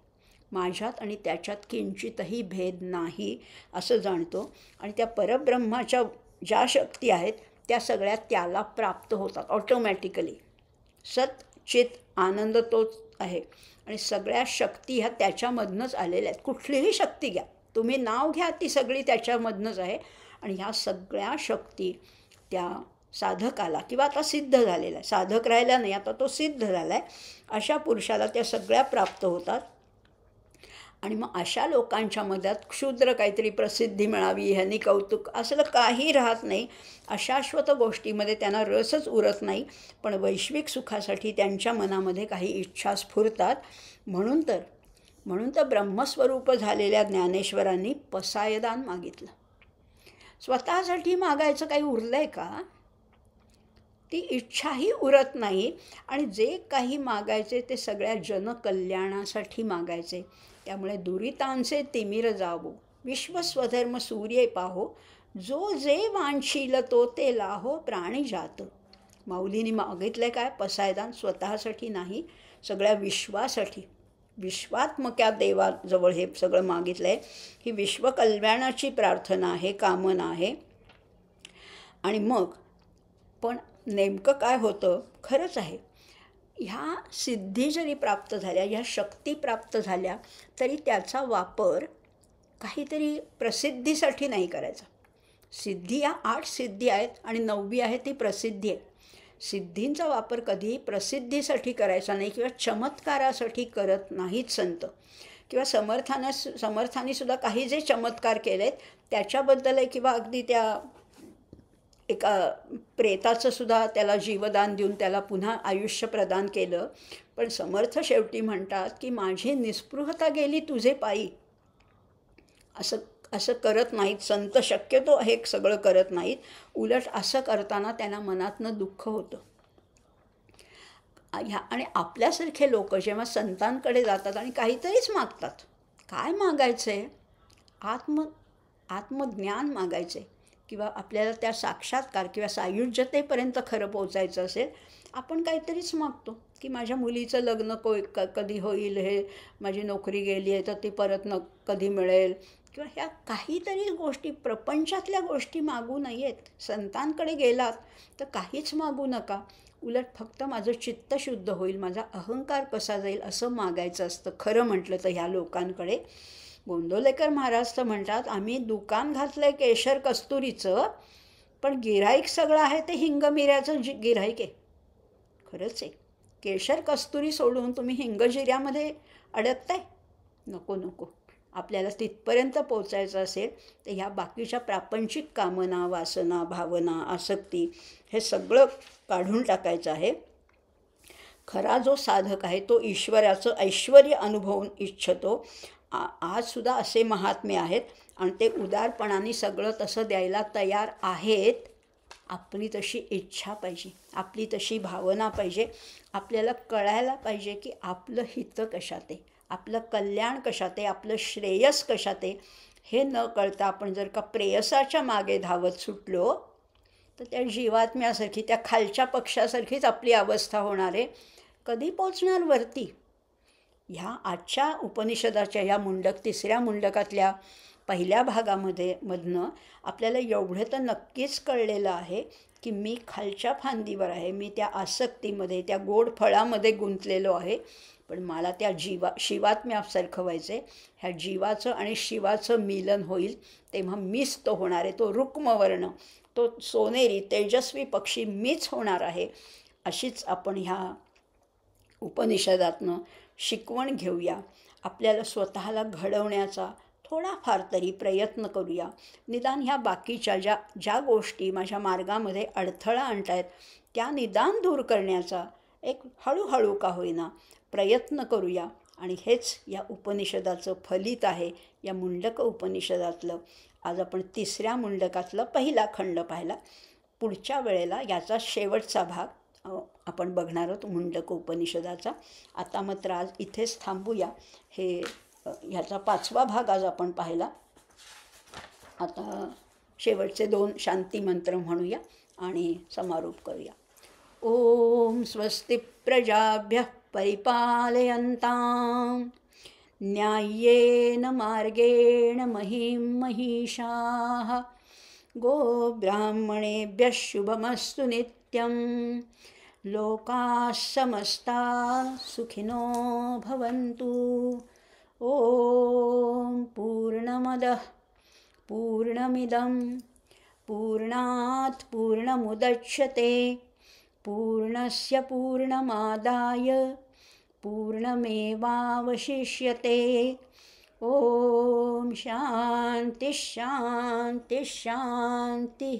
[SPEAKER 1] माझ्यात आणि त्याच्यात किंचितही भेद नाही असं जाणतो. आणि त्या परब्रह्माच्या ज्या शक्ती आहेत त्या सगळ्या त्याला प्राप्त होतात ऑटोमॅटिकली. सत चित आनंद तोच आहे आणि सगळ्या शक्ती ह्या त्याच्यामधनंच आलेल्या आहेत. कुठलीही शक्ती घ्या, तुम्ही नाव घ्या, ती सगळी त्याच्यामधनंच आहे. आणि ह्या सगळ्या शक्ती त्या साधकाला किंवा आता सिद्ध झालेला आहे, साधक राहिला नाही, आता तो सिद्ध झाला आहे, अशा पुरुषाला त्या सगळ्या प्राप्त होतात. आणि मग अशा लोकांच्या मध्यात क्षुद्र काहीतरी प्रसिद्धी मिळावी, ह्यांनी कौतुक, असं काही राहत नाही. अशाश्वत गोष्टीमध्ये त्यांना रसच उरत नाही. पण वैश्विक सुखासाठी त्यांच्या मनामध्ये काही इच्छा स्फुरतात. म्हणून तर ब्रह्मस्वरूप झालेल्या ज्ञानेश्वरांनी पसायदान मागितलं. स्वतःसाठी मागायचं काही उरलं आहे का? ती इच्छाही उरत नाही. आणि जे काही मागायचे ते सगळ्या जनकल्याणासाठी मागायचे. त्यामुळे दुरितांचे तिमिर जावो, विश्वस्वधर्म सूर्य पाहो, जो जे वांछील तो ते लाहो प्राणी जात. माऊलींनी मागितलं काय? पसायदान. स्वतःसाठी नाही, सगळ्या विश्वासाठी, विश्वात्मक्या देवाजवळ हे सगळं मागितलं आहे. ही विश्वकल्याणाची प्रार्थना आहे, कामना आहे. आणि मग पण नेमकं काय होतं? खरंच आहे, ह्या सिद्धी जरी प्राप्त झाल्या, ह्या शक्ती प्राप्त झाल्या, तरी त्याचा वापर काहीतरी प्रसिद्धीसाठी नाही करायचा. सिद्धी या 8 सिद्धी आहेत आणि 9वी आहे ती प्रसिद्धी आहे. सिद्धींचा वापर कधीही प्रसिद्धीसाठी करायचा नाही किंवा चमत्कारासाठी करत नाहीत संत. किंवा समर्थांनी सुद्धा काही जे चमत्कार केलेत त्याच्याबद्दल आहे, किंवा अगदी त्या एका प्रेताचं सुद्धा त्याला जीवदान देऊन त्याला पुन्हा आयुष्य प्रदान केलं. पण समर्थ शेवटी म्हणतात की माझी निस्पृहता गेली तुझे पायी. असं करत नाहीत संत, शक्यतो हे सगळं करत नाहीत. उलट असं करताना त्यांना मनातनं दुःख होतं. आणि आपल्यासारखे लोक जेव्हा संतांकडे जातात आणि काहीतरीच मागतात, काय मागायचं आहे? आत्मज्ञान मागायचे, किंवा आपल्याला त्या साक्षात्कार किंवा सायुज्यतेपर्यंत खरं पोचायचं असेल, आपण काहीतरीच मागतो की माझ्या मुलीचं लग्न कधी होईल, हे माझी नोकरी गेली आहे तर ती परत कधी मिळेल, किंवा ह्या काहीतरी गोष्टी, प्रपंचातल्या गोष्टी मागू नयेत. संतांकडे गेलात तर काहीच मागू नका. उलट फक्त माझं चित्त शुद्ध होईल, माझा अहंकार कसा जाईल असं मागायचं असतं खरं म्हटलं तर ह्या लोकांकडे. गोंदवलेकर महाराज तर म्हणतात, आम्ही दुकान घातलं आहे केशर कस्तुरीचं, पण गिऱ्हाईक सगळं आहे ते हिंगमिऱ्याचं गिऱ्हाईक आहे. खरंच आहे, केशर कस्तुरी सोडून तुम्ही हिंगजिऱ्यामध्ये अडकताय. नको. आपल्याला तिथपर्यंत पोचायचं असेल तर ह्या बाकीच्या प्रापंचिक कामना, वासना, भावना, आसक्ती हे सगळं काढून टाकायचं आहे. खरा जो साधक आहे तो ईश्वराचं ऐश्वर्य अनुभवून इच्छतो. आजसुद्धा असे महात्मे आहेत आणि ते उदारपणाने सगळं तसं द्यायला तयार आहेत. आपली तशी इच्छा पाहिजे, आपली तशी भावना पाहिजे. आपल्याला कळायला पाहिजे की आपलं हित कशात आहे, आपलं कल्याण कशात आहे, आपलं श्रेयस कशात आहे. हे न कळता आपण जर का प्रेयसाच्या मागे धावत सुटलो तर त्या जीवात्म्यासारखी, त्या खालच्या पक्षासारखीच आपली अवस्था होणार आहे. कधी पोचणार वरती? ह्या आजच्या उपनिषदाच्या ह्या तिसऱ्या मुंडकातल्या पहिल्या मधनं आपल्याला एवढं तर नक्कीच कळलेलं आहे की मी खालच्या फांदीवर आहे, मी त्या आसक्तीमध्ये, त्या गोड फळामध्ये गुंतलेलो आहे. पण मला त्या शिवात्म्यासारखं व्हायचं आहे. ह्या जीवाचं आणि शिवाचं मिलन होईल तेव्हा मीच तो होणार आहे. तो रुक्मवर्ण, तो सोनेरी तेजस्वी पक्षी मीच होणार आहे. अशीच आपण ह्या उपनिषदातनं शिकवण घेऊया. आपल्याला स्वतःला घडवण्याचा थोडाफार तरी प्रयत्न करूया. निदान ह्या बाकीच्या ज्या गोष्टी माझ्या मार्गामध्ये अडथळा आणत आहेत त्या निदान दूर करण्याचा एक हळूहळू का होईना प्रयत्न करूया. आणि हेच या उपनिषदाचं फलित आहे, या मुंडक उपनिषदातलं. आज आपण तिसऱ्या मुंडकातला पहिला खंड पाहिला. पुढच्या वेळेला याचा शेवटचा भाग आपण बघणार आहोत मुंडक उपनिषदाचा. आता मात्र आज इथेच थांबूया. ह्याचा 5वा भाग आज आपण पाहिला. आता शेवटचे 2 शांती मंत्र म्हणूया आणि समारोप करूया. ओम स्वस्ति प्रजाभ्यः परिपालयन्तां न्याय्येन मार्गेण महीं महिषाः गोब्राह्मणेभ्यः शुभमस्तु नित्यं लोकाः समस्ताः सुखिनो भवन्तु. ओम पूर्णमदः पूर्णमिदं पूर्णात् पूर्णमुदच्यते पूर्णस्य पूर्णमादाय पूर्णमेवावशिष्यते. ओम शांति शांति शांति.